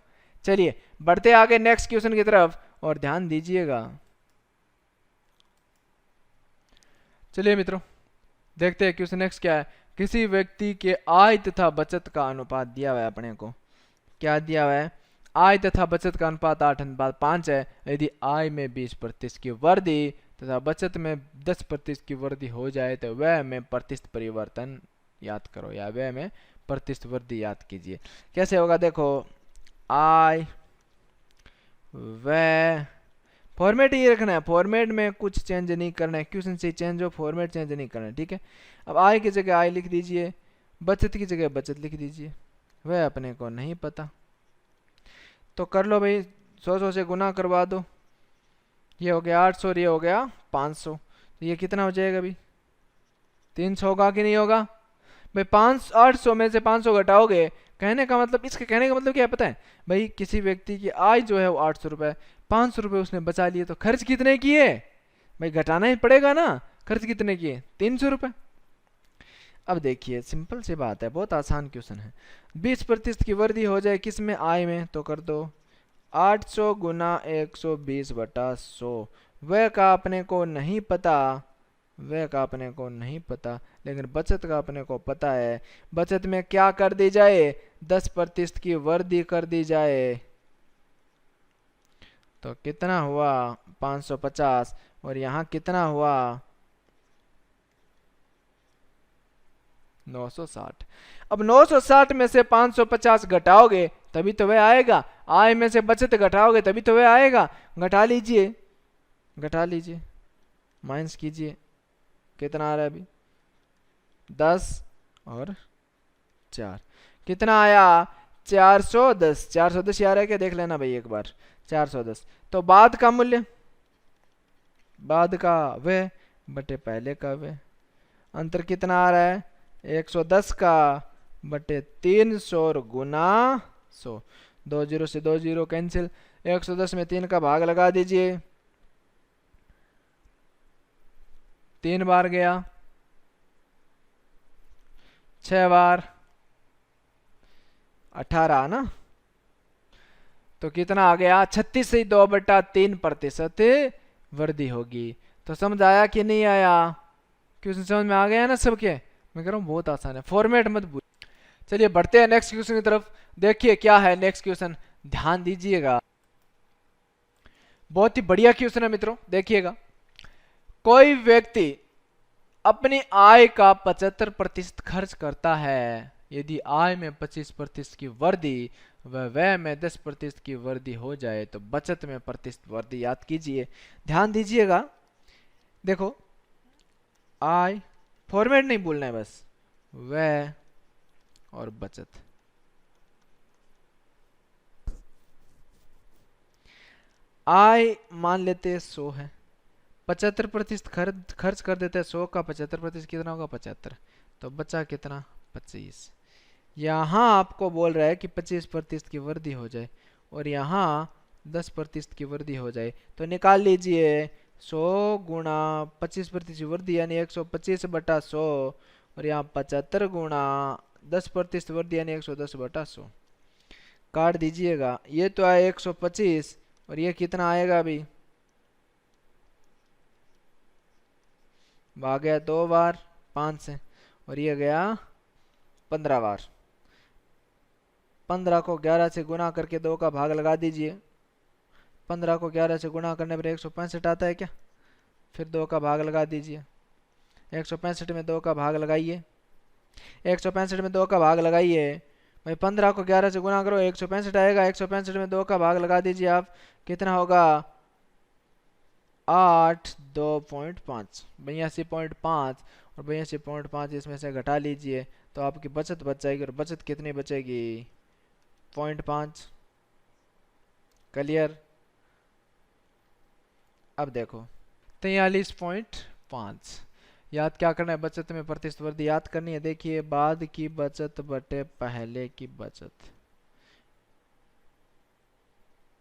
चलिए बढ़ते आगे नेक्स्ट क्वेश्चन की तरफ, और ध्यान दीजिएगा। चलिए मित्रों देखते हैं क्वेश्चन नेक्स्ट क्या है। किसी व्यक्ति के आय तथा बचत का अनुपात दिया हुआ है अपने को। क्या दिया हुआ है? आय तथा बचत का अनुपात 8:5 है। यदि आय में 20% की वृद्धि तथा बचत में 10% की वृद्धि हो जाए तो व्यय में प्रतिशत परिवर्तन याद करो, या व्यय में प्रतिशत वृद्धि याद कीजिए। कैसे होगा देखो, आय व्यय, फॉर्मेट ये रखना है, फॉर्मेट में कुछ चेंज नहीं करना है, क्वेश्चन से चेंज हो फॉर्मेट चेंज नहीं करना है। ठीक है, अब आय की जगह आय लिख दीजिए, बचत की जगह बचत लिख दीजिए। वह अपने को नहीं पता तो कर लो भाई, 100 से गुना करवा दो। ये हो गया 800 और ये हो गया 500, तो ये कितना हो जाएगा भाई 300 होगा कि नहीं होगा भाई? 800 में से 500 घटाओगे, कहने का मतलब, इसके कहने का मतलब क्या है पता है भाई? किसी व्यक्ति की आय जो है वो 800 रुपये, 500 रुपये उसने बचा लिए, तो खर्च कितने किए भाई? घटाना ही पड़ेगा ना, खर्च कितने किए 300 रुपये। अब देखिए सिंपल सी बात है, बहुत आसान क्वेश्चन है। 20% की वृद्धि हो जाए किस में, आय में, तो कर दो 800 गुना 120/100। वह का अपने को नहीं पता, वह का अपने को नहीं पता, लेकिन बचत का अपने को पता है। बचत में क्या कर दी जाए, 10% की वृद्धि कर दी जाए, तो कितना हुआ 550, और यहाँ कितना हुआ 960। अब 960 में से 550 घटाओगे तभी तो वह आएगा, आय में से बचत घटाओगे तभी तो वह आएगा। घटा लीजिए, घटा लीजिए, माइनस कीजिए, कितना आ रहा है अभी 10 और 4, कितना आया 410। 410 आ रहा है क्या, देख लेना भाई एक बार, 410। तो बाद का मूल्य, बाद का वह बटे पहले का वह, अंतर कितना आ रहा है 110 का बटे 300 और गुना 100। 2 जीरो से 2 जीरो कैंसिल, 110 में 3 का भाग लगा दीजिए, 3 बार गया, 6 बार 18 ना, तो कितना आ गया 36 से 2/3% वृद्धि होगी। तो समझ आया कि नहीं आया? क्वेश्चन समझ में आ गया ना सबके? मैं कह रहा हूँ बहुत आसान है, फॉर्मेट मत भूल। चलिए बढ़ते हैं नेक्स्ट क्वेश्चन की तरफ। देखिए क्या है नेक्स्ट क्वेश्चन, ध्यान दीजिएगा, बहुत ही बढ़िया क्वेश्चन है मित्रों। देखिएगा, कोई व्यक्ति अपनी आय का 75% खर्च करता है। यदि आय में 25% की वृद्धि व व्यय में 10% की वृद्धि हो जाए तो बचत में प्रतिशत वृद्धि याद कीजिए। ध्यान दीजिएगा, देखो आय, फॉर्मेट नहीं भूलना है बस, व्यय और बचत। आय मान लेते हैं 100 है, 75% खर्च कर देते हैं, 100 का 75% कितना होगा 75, तो बचा कितना 25। यहाँ आपको बोल रहा है कि 25% की वृद्धि हो जाए और यहाँ 10% की वृद्धि हो जाए, तो निकाल लीजिए 100 गुणा 25% की वृद्धि यानी 125/100 और यहाँ 75 गुणा 10% वृद्धि यानी 110/100। काट दीजिएगा, ये तो आया 125 और ये कितना आएगा अभी, भाग गया 2 बार 5 से और ये गया 15 बार। 15 को 11 से गुना करके 2 का भाग लगा दीजिए, 15 को 11 से गुना करने पर 165 आता है क्या, फिर 2 का भाग लगा दीजिए, 165 में 2 का भाग लगाइए, 165 में 2 का भाग लगाइए भाई, 15 को 11 से गुना करो 165 आएगा, 165 में 2 का भाग लगा दीजिए आप, कितना होगा 8 2.5 82.5 और 82.5 इसमें से घटा लीजिए तो आपकी बचत बच जाएगी और बचत कितनी बचेगी 0.5। क्लियर। अब देखो 43.5 याद क्या करना है, बचत में प्रतिशत वृद्धि याद करनी है। देखिए बाद की बचत बटे पहले की बचत,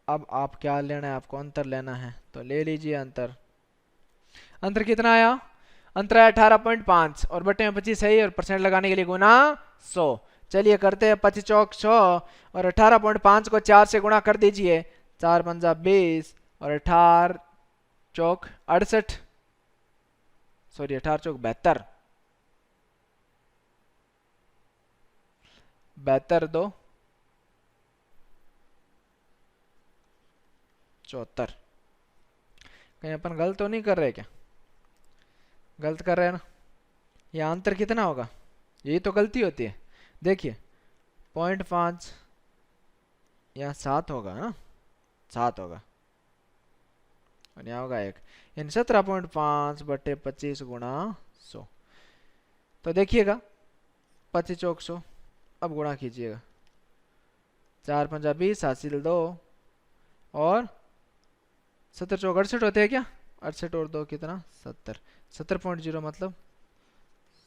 अब आप क्या लेना है, आपको अंतर लेना है तो ले लीजिए अंतर। अंतर कितना आया, अंतर आया 18.5 और बटे में 25 है और परसेंट लगाने के लिए गुना 100। चलिए करते हैं 25 चौक 100 और 18.5 को 4 से गुणा कर दीजिए, 4 पंजा 20 और 18 चौक 68, सॉरी 18 चौक 72, 72 2 74। कहीं अपन गलत तो नहीं कर रहे क्या, गलत कर रहे हैं ना। यह अंतर कितना होगा, यही तो गलती होती है। देखिए 0.5 यहाँ 7 होगा ना, 7 होगा और यहाँ होगा 1, यानी 17.5 बटे 25 गुणा 100। तो देखिएगा 25 चौक 100, अब गुणा कीजिएगा, 4 पंजा 20 हासिल 2 और 70 चौक 68 होते हैं क्या, 68 और 2 कितना 70, 70.0 मतलब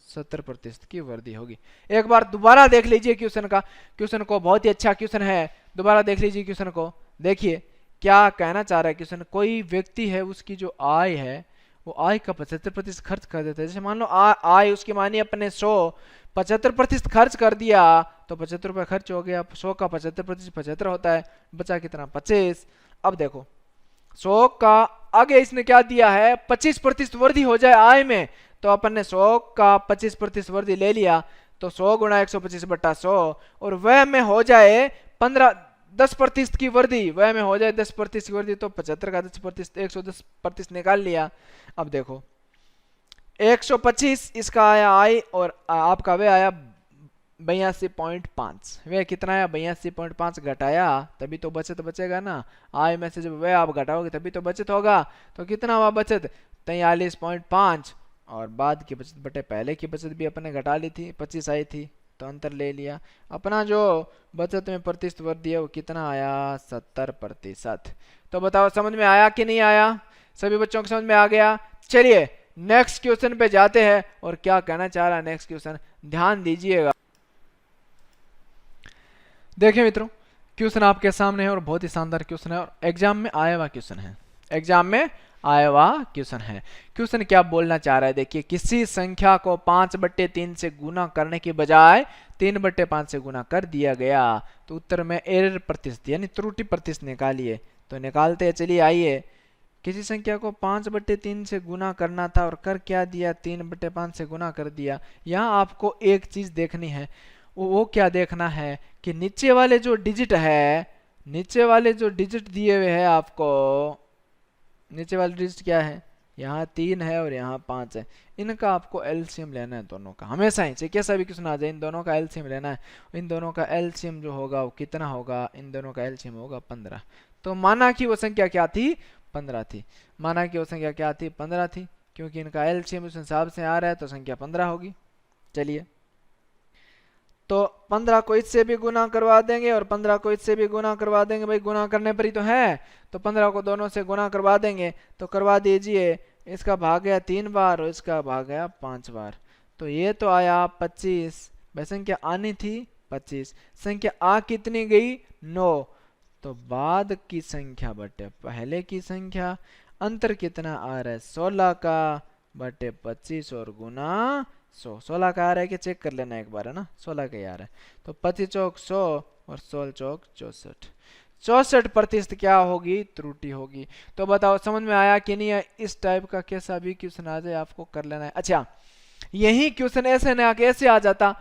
70% की वृद्धि होगी। एक बार दोबारा देख लीजिए क्वेश्चन का, क्वेश्चन को बहुत ही अच्छा क्वेश्चन है, दोबारा देख लीजिए क्वेश्चन को। देखिए क्या कहना चाह रहा है क्वेश्चन, कोई व्यक्ति है उसकी जो आय है वो आय का 75% खर्च कर देता है। जैसे मान लो आय उसकी मानी अपने 100, 75% खर्च कर दिया तो 75 रुपये खर्च हो गया, 100 का 75% 75 होता है, बचा कितना 25। अब देखो 100 का आगे इसने क्या दिया है 25% वृद्धि हो जाए आय में, तो अपन ने 100 का 25% वृद्धि ले लिया तो 100 गुणा 125/100 और वह में हो जाए 10% की वृद्धि, वह में हो जाए 10% की वृद्धि तो 75 का 10% 110% निकाल लिया। अब देखो 125 इसका आया आय और आपका वह आया 82.5, वह कितना आया 82.5 घटाया तभी तो बचत बचेगा ना, आय में से जब वह आप घटाओगे तभी तो बचत होगा, तो कितना हुआ बचत 43.5 और बाद की बचत बटे पहले की बचत भी अपने घटा ली थी 25 आई थी तो अंतर ले लिया। अपना जो बचत में प्रतिशत वृद्धि है वो कितना आया 70%। तो बताओ समझ में आया कि नहीं आया, सभी बच्चों को समझ में आ गया। चलिए नेक्स्ट क्वेश्चन पे जाते हैं और क्या कहना चाह रहा है नेक्स्ट क्वेश्चन, ध्यान दीजिएगा। देखिए मित्रों क्वेश्चन आपके सामने है और बहुत ही शानदार क्वेश्चन है और एग्जाम में आया हुआ क्वेश्चन है, एग्जाम में आया हुआ क्वेश्चन है। क्वेश्चन क्या बोलना चाह रहा है, देखिए किसी संख्या को 5/3 से गुना करने के बजाय 3/5 से गुना कर दिया गया तो उत्तर में एरर प्रतिशत यानी त्रुटि प्रतिशत निकालिए। तो निकालते हैं, चलिए आइए। किसी संख्या को 5/3 से गुना करना था और कर क्या दिया 3/5 से गुना कर दिया। यहाँ आपको एक चीज देखनी है, वो क्या देखना है कि नीचे वाले जो डिजिट है, नीचे वाले जो डिजिट दिए हुए हैं आपको, नीचे वाले डिजिट क्या है, यहाँ 3 है और यहाँ 5 है, इनका आपको एलसीएम लेना है दोनों का, हमेशा ही चाहे कैसा भी क्वेश्चन आ जाए इन दोनों का एलसीएम लेना है। इन दोनों का एलसीएम जो होगा वो कितना होगा, इन दोनों का एलसीएम होगा 15। तो माना कि वो संख्या क्या थी 15 थी, माना कि वो संख्या क्या थी 15 थी, क्योंकि इनका एलसीएम उस हिसाब से आ रहा है तो संख्या 15 होगी। चलिए तो 15 को इससे भी गुना करवा देंगे और 15 को इससे भी गुना करवा देंगे, भाई गुना करने पर ही तो है। तो 15 को दोनों से गुना करवा देंगे, तो करवा दीजिए। इसका भाग गया 3 बार और इसका भाग गया 5 बार। तो ये तो आया 25। भाई संख्या आनी थी 25, संख्या आ कितनी गई 9। तो बाद की संख्या बटे पहले की संख्या, अंतर कितना आ रहा है 16 का बटे 25 और गुना 100। 16 का आ रहा है कि चेक कर लेना एक बार, है ना, 16 का ही आ रहा है। तो 25 चौक 100 और 16 चौक 64। 64% क्या होगी, त्रुटि होगी। तो बताओ समझ में आया कि नहीं है। इस टाइप का कैसा भी क्वेश्चन आ जाए आपको कर लेना है। अच्छा, यही क्वेश्चन ऐसे ना कैसे आ जाता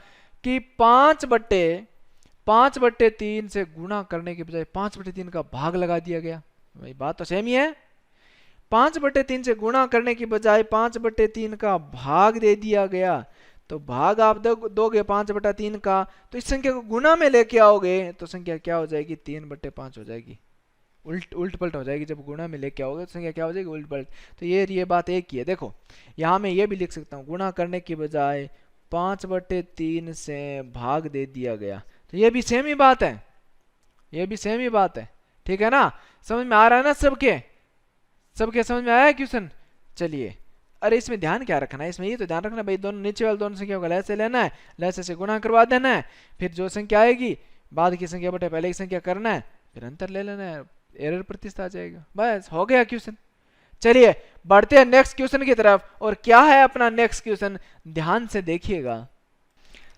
कि 5/3 से गुणा करने के बजाय 5/3 का भाग लगा दिया गया। भाई बात तो सेम ही है। 5/3 से गुणा करने की बजाय 5/3 का भाग दे दिया गया। तो भाग आप दोगे 5/3 का, तो इस संख्या को गुणा में लेके आओगे तो संख्या क्या हो जाएगी 3/5 हो जाएगी। उल्ट पलट हो जाएगी। जब गुणा में लेके आओगे तो संख्या क्या हो जाएगी, उल्ट पलट। तो ये बात एक ही है। देखो यहाँ मैं ये भी लिख सकता हूँ, गुणा करने की बजाय 5/3 से भाग दे दिया गया। तो ये भी सेम ही बात है, ये भी सेम ही बात है। ठीक है ना, समझ में आ रहा है ना सबके समझ में आया क्वेश्चन। चलिए, अरे इसमें ध्यान क्या रखना है, इसमें ये तो ध्यान रखना भाई दोनों नीचे वाले दोनों संख्या को लैसे लेना है, लैसे से गुणा करवा देना है, फिर जो संख्या आएगी बाद की संख्या बटे पहले की संख्या करना है, फिर अंतर ले लेना है, एरर प्रतिशत आ जाएगा। बस हो गया क्वेश्चन। चलिए बढ़ते हैं नेक्स्ट क्वेश्चन की तरफ। और क्या है अपना नेक्स्ट क्वेश्चन, ध्यान से देखिएगा।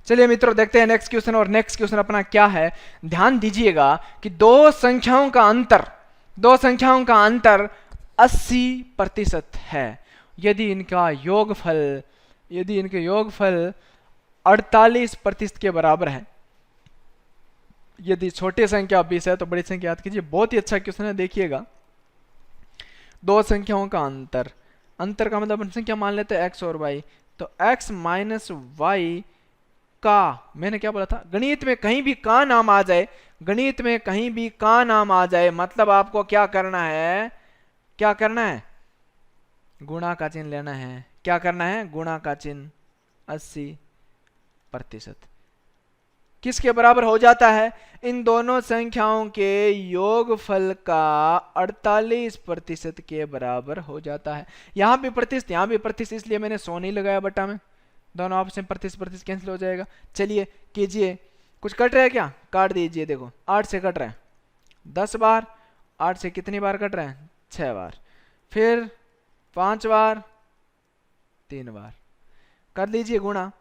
चलिए मित्रों देखते हैं नेक्स्ट क्वेश्चन। और नेक्स्ट क्वेश्चन अपना क्या है, ध्यान दीजिएगा कि दो संख्याओं का अंतर 80% है यदि इनके योगफल 48% के बराबर है। यदि छोटी संख्या 20 है तो बड़ी संख्या याद कीजिए। बहुत ही अच्छा क्वेश्चन है, देखिएगा। दो संख्याओं का अंतर का मतलब संख्या मान लेते हैं x और y। तो x माइनस वाई का, मैंने क्या बोला था, गणित में कहीं भी का नाम आ जाए, मतलब आपको क्या करना है, गुणा का चिन्ह लेना है। क्या करना है, गुणा का चिन्ह। 80% किसके बराबर हो जाता है, इन दोनों संख्याओं के योगफल का 48% के बराबर हो जाता है। यहाँ भी प्रतिशत, इसलिए मैंने 100 नहीं लगाया बटा में, दोनों आपस में प्रतिशत कैंसिल हो जाएगा। चलिए कीजिए, कुछ कट रहा है क्या, काट दीजिए। देखो 8 से कट रहा है 10 बार, 8 से कितनी बार कट रहा है 6 बार, फिर 5 बार, 3 बार। कर लीजिए गुणा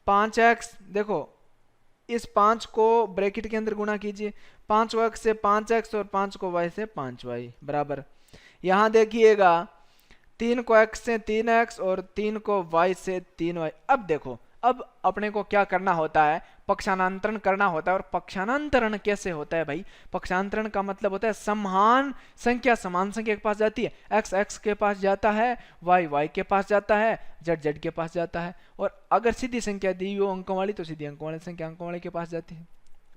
5x। देखो इस 5 को ब्रैकेट के अंदर गुणा कीजिए, 5x से 5x और 5 को y से 5y बराबर। यहां देखिएगा 3 को x से 3x और 3 को y से 3y। अब देखो, अब अपने को क्या करना होता है, पक्षांतरण करना होता है। और पक्षांतरण कैसे होता है भाई, पक्षांतरण का मतलब होता है समान संख्या के पास जाती है, x x के पास जाता है, y y के पास जाता है, z z के पास जाता है। और अगर सीधी संख्या दी हो अंकों वाली तो सीधी अंकों वाली संख्या अंकों वाले के पास जाती है।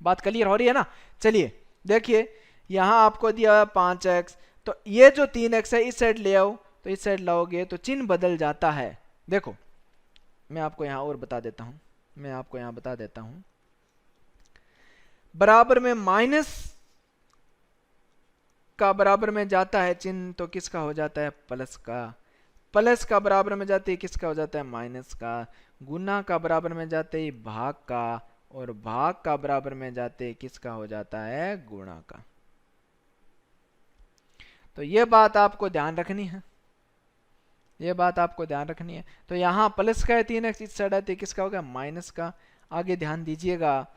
बात क्लियर हो रही है ना। चलिए देखिए, यहां आपको दिया 5x, तो ये जो 3x है इस साइड ले आओ, तो इस साइड लाओगे तो चिन्ह बदल जाता है। देखो मैं आपको यहां और बता देता हूं, बराबर में माइनस का बराबर में जाता है चिन्ह, तो किसका हो जाता है, प्लस का बराबर में जाते ही किसका हो जाता है, माइनस का। गुना का बराबर में जाते ही भाग का, और भाग का बराबर में जाते ही किसका हो जाता है, गुणा का। तो ये बात आपको ध्यान रखनी है, तो यहाँ प्लस का है 3x, इस साइड आते किसका हो गया, माइनस का। आगे ध्यान दीजिएगा,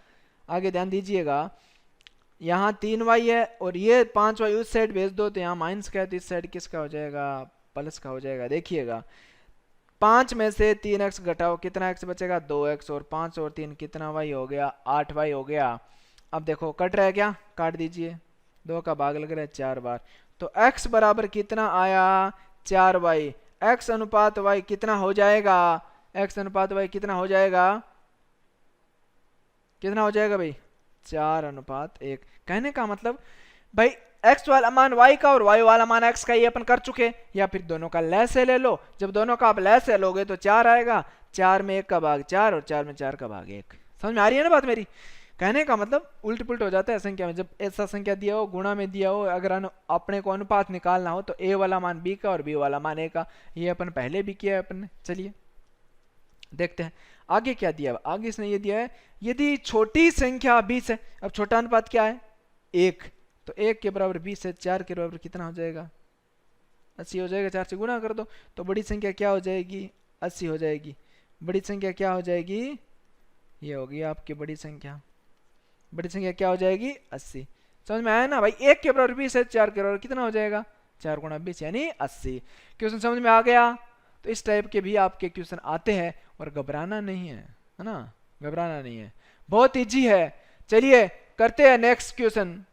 यहाँ 3y है और ये 5y उस साइड भेज दो, तो यहाँ माइनस का है, तो इस साइड किसका हो जाएगा, प्लस का हो जाएगा। देखिएगा 5 में से 3x घटाओ, कितना x बचेगा, 2x, और 5 और 3 कितना y हो गया, 8y हो गया। अब देखो कट रहा है क्या, काट दीजिए, 2 का भाग लग रहा है 4 बार। तो x बराबर कितना आया, 4y। x अनुपात y कितना हो जाएगा, कितना हो जाएगा भाई, 4:1। कहने का मतलब भाई x वाला मान y का और y वाला मान x का, ये अपन कर चुके, या फिर दोनों का लैसे ले लो। जब दोनों का आप लैसे लोगे तो 4 आएगा, 4 में 1 का भाग 4 और 4 में 4 का भाग 1। समझ में आ रही है ना बात मेरी? कहने का मतलब उल्ट पुल्ट हो जाता है संख्या में। जब ऐसा संख्या दिया हो, गुणा में दिया हो, अगर अपने को अनुपात निकालना हो तो a वाला मान b का और b वाला मान a का। ये अपन पहले भी किया है अपन ने। चलिए देखते हैं आगे क्या दिया है। आगे इसने ये दिया है यदि छोटी संख्या 20 है। अब छोटा अनुपात क्या है? 1। तो 1 के बराबर 20 है, 4 के बराबर कितना हो जाएगा? 80 हो जाएगा। 4 से गुणा कर दो तो बड़ी संख्या क्या हो जाएगी? 80 हो जाएगी। बड़ी संख्या क्या हो जाएगी? ये होगी आपकी बड़ी संख्या। बड़ी संख्या क्या हो जाएगी? 80। समझ में आया ना भाई? 1 के बराबर 20 है, 4 के बराबर कितना हो जाएगा? 4 गुणा 20 यानी 80। क्वेश्चन समझ में आ गया? तो इस टाइप के भी आपके क्वेश्चन आते हैं और घबराना नहीं है ना? घबराना नहीं है, बहुत इजी है। चलिए करते हैं नेक्स्ट क्वेश्चन।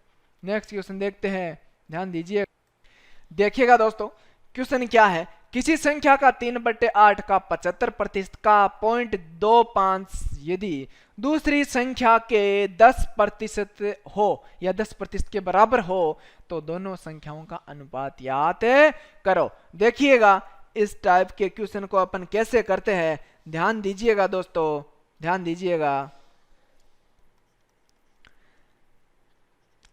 नेक्स्ट क्वेश्चन देखते हैं, ध्यान दीजिए। देखिएगा दोस्तों क्वेश्चन क्या है। किसी संख्या का 3/8 का 75% का 0.25 यदि दूसरी संख्या के 10% हो या 10% के बराबर हो तो दोनों संख्याओं का अनुपात याद करो। देखिएगा इस टाइप के क्वेश्चन को अपन कैसे करते हैं, ध्यान दीजिएगा दोस्तों, ध्यान दीजिएगा।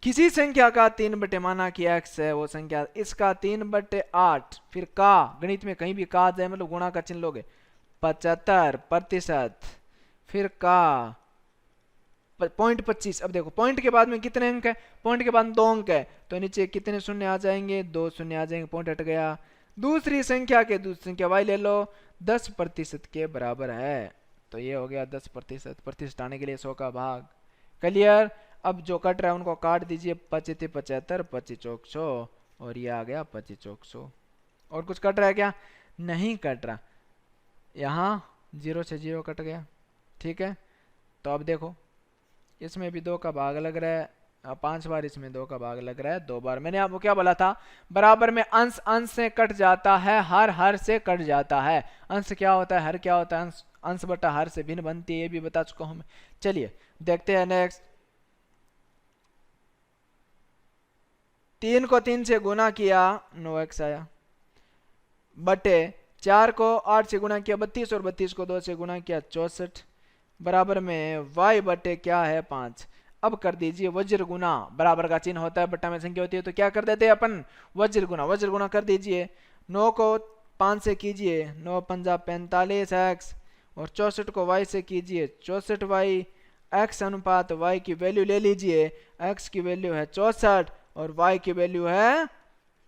किसी संख्या का 3 माना कि x है वो संख्या, इसका 3/8 फिर का, गणित में कहीं भी का आ जाए मतलब गुणा का चिन्ह लोगे, 75% फिर का 0.25। अब देखो पॉइंट के बाद में कितने अंक है? पॉइंट के बाद 2 अंक है तो नीचे कितने शून्य आ जाएंगे? 2 शून्य आ जाएंगे, पॉइंट हट गया। दूसरी संख्या के दूसरी संख्या y ले लो, 10% के बराबर है तो ये हो गया 10%। प्रतिशत आने के लिए 100 का भाग। क्लियर? अब जो कट रहा है उनको काट दीजिए, 25 75 25 चौक 100 और ये आ गया 25 चौक 100। और कुछ कट रहा है क्या? नहीं कट रहा। यहाँ 0 से 0 कट गया, ठीक है। तो अब देखो इसमें भी 2 का भाग लग रहा है, 5 बार इसमें 2 का भाग लग रहा है, 2 बार। मैंने आपको क्या बोला था? बराबर में अंश अंश से कट जाता है, हर हर से कट जाता है। अंश क्या होता है, हर क्या होता है? अंश बटा हर से भिन्न बनती है, ये भी बता चुका हूं मैं। चलिए देखते हैं नेक्स्ट। 3 को 3 से गुना किया 9x आया, बटे 4 को 8 से गुना किया 32 और 32 को 2 से गुना किया 64 बराबर में y बटे क्या है? 5। अब कर दीजिए वज्र गुना, बराबर का चिन्ह होता है, बट्टा में संख्या होती है तो क्या कर देते हैं अपन? वज्र गुना। वज्र गुना कर दीजिए। 9 को 5 से कीजिए, 9 पंजा 45x और 64 को y से कीजिए 64y। x अनुपात y की वैल्यू ले लीजिए, x की वैल्यू है 64 और y की वैल्यू है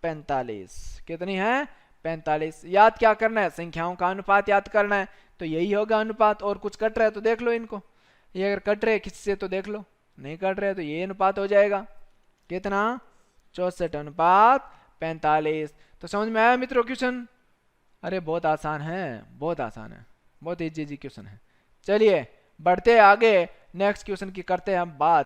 45। कितनी है? 45। याद क्या करना है? संख्याओं का अनुपात याद करना है। तो यही होगा अनुपात। और कुछ कट रहा है तो देख लो इनको, ये अगर कट रहे किसी से तो देख लो, नहीं कट रहे तो ये अनुपात हो जाएगा। कितना? 64 अनुपात 45। तो समझ में आया मित्रों क्वेश्चन? अरे बहुत आसान है, बहुत आसान है, बहुत इजी क्वेश्चन है। चलिए बढ़ते आगे, नेक्स्ट क्वेश्चन की करते हैं हम बात।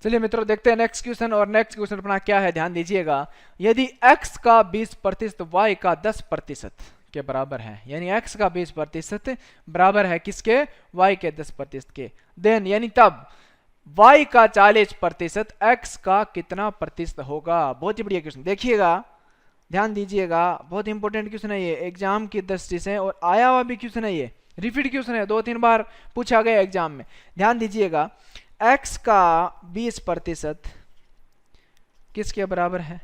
चलिए मित्रों देखते हैं नेक्स्ट क्वेश्चन। और नेक्स्ट क्वेश्चन अपना क्या है, ध्यान दीजिएगा। यदि x का 20% y का 10% के बराबर है, यानी x का 20% बराबर है किसके? y के 10% के, देन यानी तब y का 40% x का कितना प्रतिशत होगा? बहुत ही बढ़िया क्वेश्चन, देखिएगा ध्यान दीजिएगा, बहुत इंपॉर्टेंट क्वेश्चन है ये एग्जाम की दृष्टि से, और आया हुआ भी क्वेश्चन है ये, रिपीट क्वेश्चन है, 2-3 बार पूछा गया एग्जाम में। ध्यान दीजिएगा x का 20% किसके बराबर है?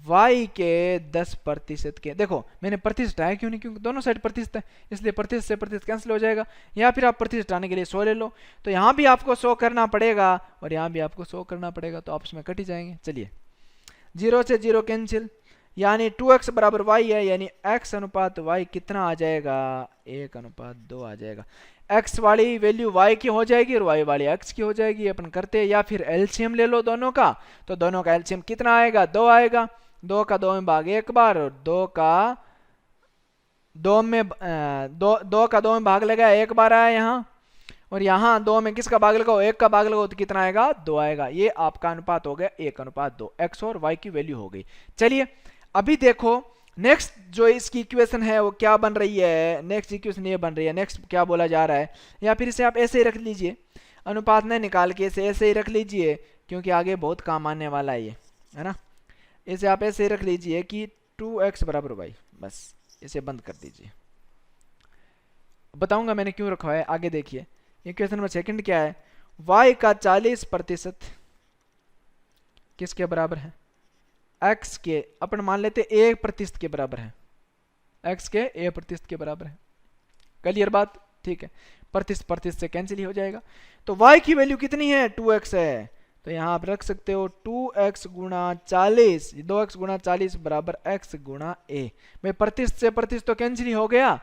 y के 10% के। देखो मैंने प्रतिशत आया क्यों नहीं? क्योंकि दोनों साइड प्रतिशत है, इसलिए प्रतिशत से प्रतिशत कैंसिल हो जाएगा। या फिर आप प्रतिशत आने के लिए 100 ले लो, तो यहाँ भी आपको 100 करना पड़ेगा और यहाँ भी आपको 100 करना पड़ेगा, तो आपस में कट ही जाएंगे। चलिए 0 से 0 कैंसिल, यानी 2x बराबर y है, यानी x अनुपात y कितना आ जाएगा? 1:2 आ जाएगा। x वाली वैल्यू y की हो जाएगी और y वाली x की हो जाएगी, अपन करते हैं। या फिर एलसीएम ले लो दोनों का, तो दोनों का एलसीएम कितना आएगा? 2 आएगा। 2 का 2 में भाग एक बार और 2 का 2 में भाग लगा एक बार आया यहाँ, और यहाँ 2 में किसका भाग लगाओ? 1 का भाग लगाओ तो कितना आएगा? 2 आएगा। ये आपका अनुपात हो गया 1:2, x और y की वैल्यू हो गई। चलिए अभी देखो नेक्स्ट जो इसकी इक्वेशन है वो क्या बन रही है। नेक्स्ट इक्वेशन ये बन रही है, नेक्स्ट क्या बोला जा रहा है, या फिर इसे आप ऐसे ही रख लीजिए, अनुपात नहीं निकाल के इसे ऐसे ही रख लीजिए, क्योंकि आगे बहुत काम आने वाला है ये, है ना। इसे आप ऐसे ही रख लीजिए कि 2x बराबर y, बस इसे बंद कर दीजिए। बताऊंगा मैंने क्यों रखा है, आगे देखिए। ये क्वेश्चन नंबर सेकंड क्या है, y का 40% किसके बराबर है, x के, अपन मान लेते 1% के बराबर है, x के 1% के बराबर है। क्लियर बात, ठीक है। प्रतिशत प्रतिशत से कैंसिल ही हो जाएगा। तो y की वैल्यू कितनी है, 2x है, तो यहाँ आप रख सकते हो 2x गुणा 40, 2x गुणा 40 बराबर x गुणा a। भाई प्रतिशत से प्रतिशत तो कैंसिल ही हो गया,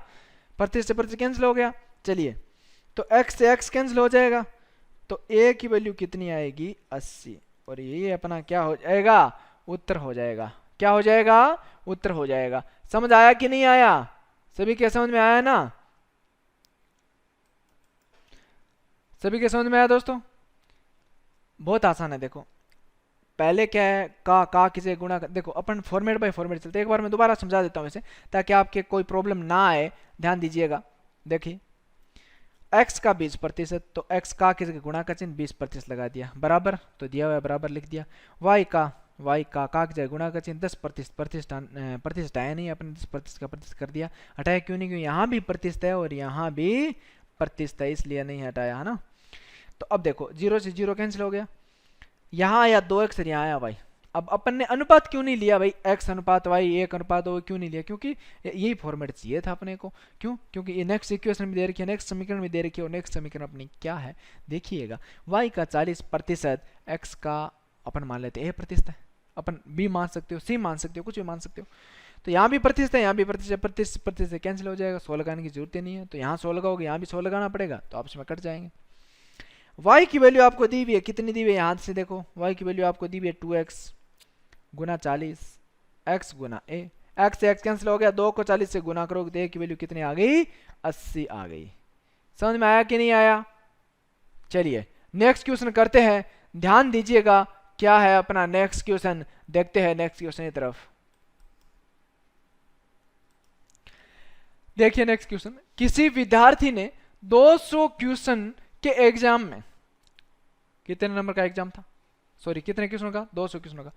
प्रतिशत से प्रतिशत कैंसिल हो गया। चलिए, तो x से x कैंसिल हो जाएगा, तो a की वैल्यू कितनी आएगी, 80, और ये अपना क्या हो जाएगा, उत्तर हो जाएगा। क्या हो जाएगा, उत्तर हो जाएगा। समझ आया कि नहीं आया, सभी के समझ में आया ना, सभी के समझ में आया दोस्तों। बहुत आसान है, देखो पहले क्या है, का किसे गुणा देखो अपन फॉर्मेट बाय फॉर्मेट चलते, एक बार मैं दोबारा समझा देता हूं इसे ताकि आपके कोई प्रॉब्लम ना आए, ध्यान दीजिएगा। देखिए x का 20%, तो x का किसी गुणा का चिन्ह 20% लगा दिया, बराबर, तो दिया हुआ है बराबर लिख दिया। y का किसी गुणा का चिन्ह 10%, प्रतिशत आया नहीं, अपने 10% का प्रतिशत कर दिया। हटाया क्यों नहीं, क्यों यहाँ भी प्रतिशत है और यहाँ भी प्रतिशत है, इसलिए नहीं हटाया, है ना। तो अब देखो 0 से 0 कैंसिल हो गया, यहाँ आया 2x और यहाँ आया y। अब अपन ने अनुपात क्यों नहीं लिया भाई, x अनुपात y 1 अनुपात o क्यों नहीं लिया, क्योंकि यही फॉर्मेट चाहिए था अपने को। क्यों, क्योंकि ये नेक्स्ट इक्वेशन में दे रखी है, नेक्स्ट समीकरण में दे रखी है, और नेक्स्ट समीकरण अपनी क्या है देखिएगा, y का 40%, x का अपन मान लेते a प्रतिशत है, अपन b मान सकते हो, c मान सकते हो, कुछ भी मान सकते हो। तो यहाँ भी प्रतिशत है, यहाँ भी प्रतिशत, प्रतिशत कैंसिल हो जाएगा, 100 लगाने की जरूरत ही नहीं है, तो यहाँ 100 लगाओगे, यहाँ भी 100 लगाना पड़ेगा, तो आपस में कट जाएंगे। y की वैल्यू आपको दी हुई है, कितनी दी हुई है, यहाँ से देखो y की वैल्यू आपको दी हुई है 2x Guna 40 x Guna a, x से x कैंसिल हो गया, 2 को 40 से गुना करोगे तो a की वैल्यू कितनी आ गई, 80 आ गई। समझ में आया कि नहीं आया। चलिए नेक्स्ट क्वेश्चन करते हैं, ध्यान दीजिएगा क्या है अपना नेक्स्ट क्वेश्चन, देखते हैं नेक्स्ट क्वेश्चन की तरफ। देखिए नेक्स्ट क्वेश्चन, किसी विद्यार्थी ने 200 क्वेश्चन के एग्जाम में, कितने नंबर का एग्जाम था, सॉरी कितने क्वेश्चन का, 200 क्वेश्चन का,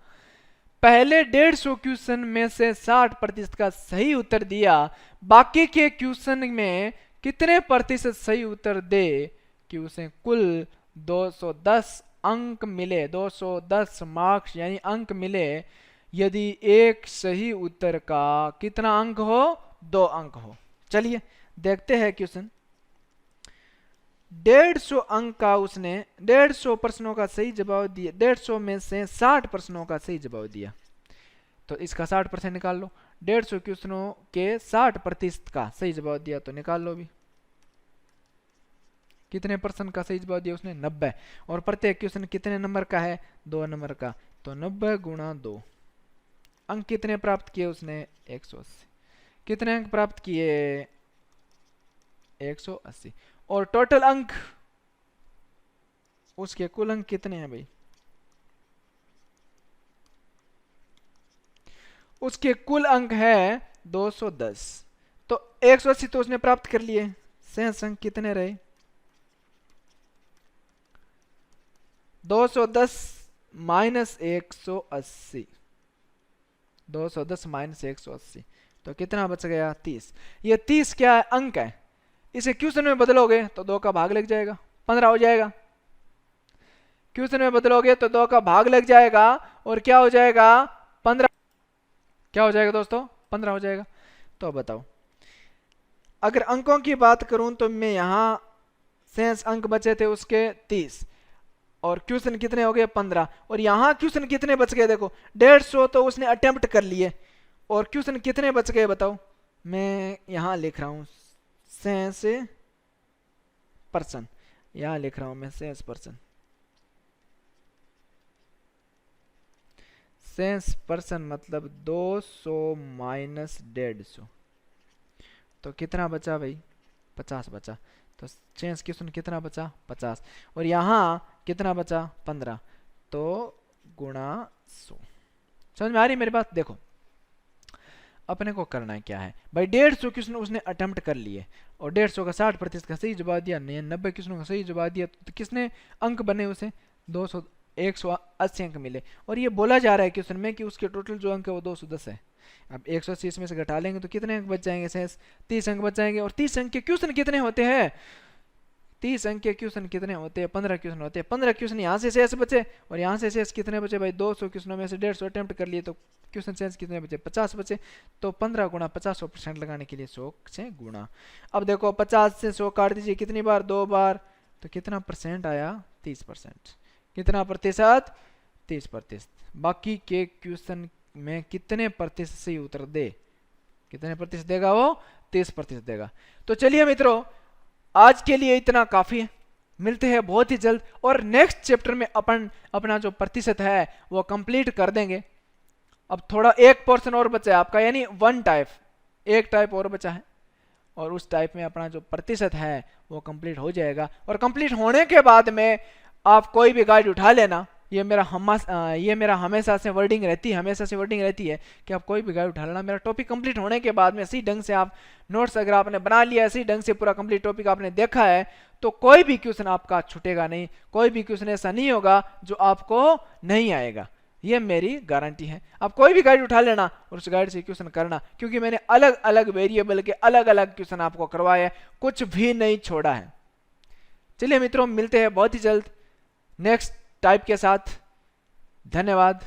पहले 150 क्वेश्चन में से 60% का सही उत्तर दिया, बाकी के क्वेश्चन में कितने प्रतिशत सही उत्तर दे कि उसे कुल 210 अंक मिले, 210 मार्क्स यानी अंक मिले, यदि एक सही उत्तर का कितना अंक हो, 2 अंक हो। चलिए देखते हैं क्वेश्चन। 150 अंक का उसने 150 प्रश्नों का सही जवाब दिया, 150 में से 60 प्रश्नों का सही जवाब दिया, तो इसका 60% निकाल लो। 150 क्वेश्चनों के 60% का सही जवाब दिया, तो निकाल लो भी कितने परसेंट का सही जवाब दिया उसने, 90। और प्रत्येक क्वेश्चन कितने नंबर का है, 2 नंबर का, तो 90 गुणा 2, अंक कितने प्राप्त किए उसने, 180। कितने अंक प्राप्त किए, 180। और टोटल अंक, उसके कुल अंक कितने हैं भाई, उसके कुल अंक है 210, तो 180 तो उसने प्राप्त कर लिए, शेष अंक कितने रहे, 210 माइनस 180, 210 माइनस 180, तो कितना बच गया, 30। ये 30 क्या है, अंक है, इसे क्वेश्चन में बदलोगे तो 2 का भाग लग जाएगा, 15 हो जाएगा। क्वेश्चन में बदलोगे तो 2 का भाग लग जाएगा और क्या हो जाएगा, 15, क्या हो जाएगा दोस्तों, 15 हो जाएगा। तो बताओ, अगर अंकों की बात करूं तो मैं यहां शेष अंक बचे थे उसके 30, और क्वेश्चन कितने हो गए, 15, और यहां क्वेश्चन कितने बच गए, देखो 150 तो उसने अटेम्प्ट कर लिए, और क्वेश्चन कितने बच गए बताओ, मैं यहां लिख रहा हूं शेष परसेंट, यहां लिख रहा हूं मैं शेष परसेंट, शेष परसेंट मतलब 200 माइनस 150, तो कितना बचा भाई, 50 बचा, तो शेष क्वेश्चन कितना बचा, 50, और यहाँ कितना बचा, 15, तो गुणा 100। समझ में आ रही मेरी बात। देखो अपने को करना है क्या है भाई, 150 क्वेश्चन उसने अटेम्प्ट कर लिए और 150 का 60% का सही जवाब दिया, 90 क्वेश्चनों का सही जवाब दिया, तो किसने अंक बने उसे 180 अंक मिले। और ये बोला जा रहा है क्वेश्चन में कि उसके टोटल जो अंक है वो 210 है, अब 180 इसमें से घटा लेंगे तो कितने अंक बच जाएंगे शेष? 30 अंक बच जाएंगे। और 30 अंक के क्वेश्चन कितने होते हैं? 30 अंक के क्वेश्चन कितने होते हैं? 15 क्वेश्चन होते हैं। 15 क्वेश्चन यहाँ से शेष बचे और यहाँ से शेष कितने बचे भाई? 200 क्वेश्चनों में से 150 अटेम्प्ट कर लिए तो क्वेश्चन शेष कितने बचे? 50 बचे। तो 15 गुणा 50 100% लगाने के लिए 100 से गुणा। अब देखो 50 से 100 काट दीजिए, कितनी बार? 2 बार। तो कितना परसेंट आया? 30%। कितना प्रतिशत? 30%। बाकी के क्वेश्चन में कितने प्रतिशत सही उत्तर दे? कितने प्रतिशत देगा वो? 30% देगा। तो चलिए मित्रों, आज के लिए इतना काफी है। मिलते हैं बहुत ही जल्द और नेक्स्ट चैप्टर में अपन अपना जो प्रतिशत है वो कंप्लीट कर देंगे। अब थोड़ा एक पोर्शन और बचा है आपका, यानी वन टाइप, एक टाइप और बचा है और उस टाइप में अपना जो प्रतिशत है वो कंप्लीट हो जाएगा। और कंप्लीट होने के बाद में आप कोई भी गाइड उठा लेना, ये मेरा हमेशा से वर्डिंग रहती है कि आप कोई भी गाइड उठा लेना। मेरा टॉपिक कंप्लीट होने के बाद में इसी ढंग से आप नोट्स अगर आपने बना लिया, इसी ढंग से पूरा कंप्लीट टॉपिक आपने देखा है, तो कोई भी क्वेश्चन आपका छूटेगा नहीं, कोई भी क्वेश्चन ऐसा नहीं होगा जो आपको नहीं आएगा। ये मेरी गारंटी है। आप कोई भी गाइड उठा लेना और उस गाइड से क्वेश्चन करना, क्योंकि मैंने अलग अलग वेरिएबल के अलग अलग क्वेश्चन आपको करवाए हैं, कुछ भी नहीं छोड़ा है। चलिए मित्रों, मिलते हैं बहुत ही जल्द नेक्स्ट टाइप के साथ। धन्यवाद।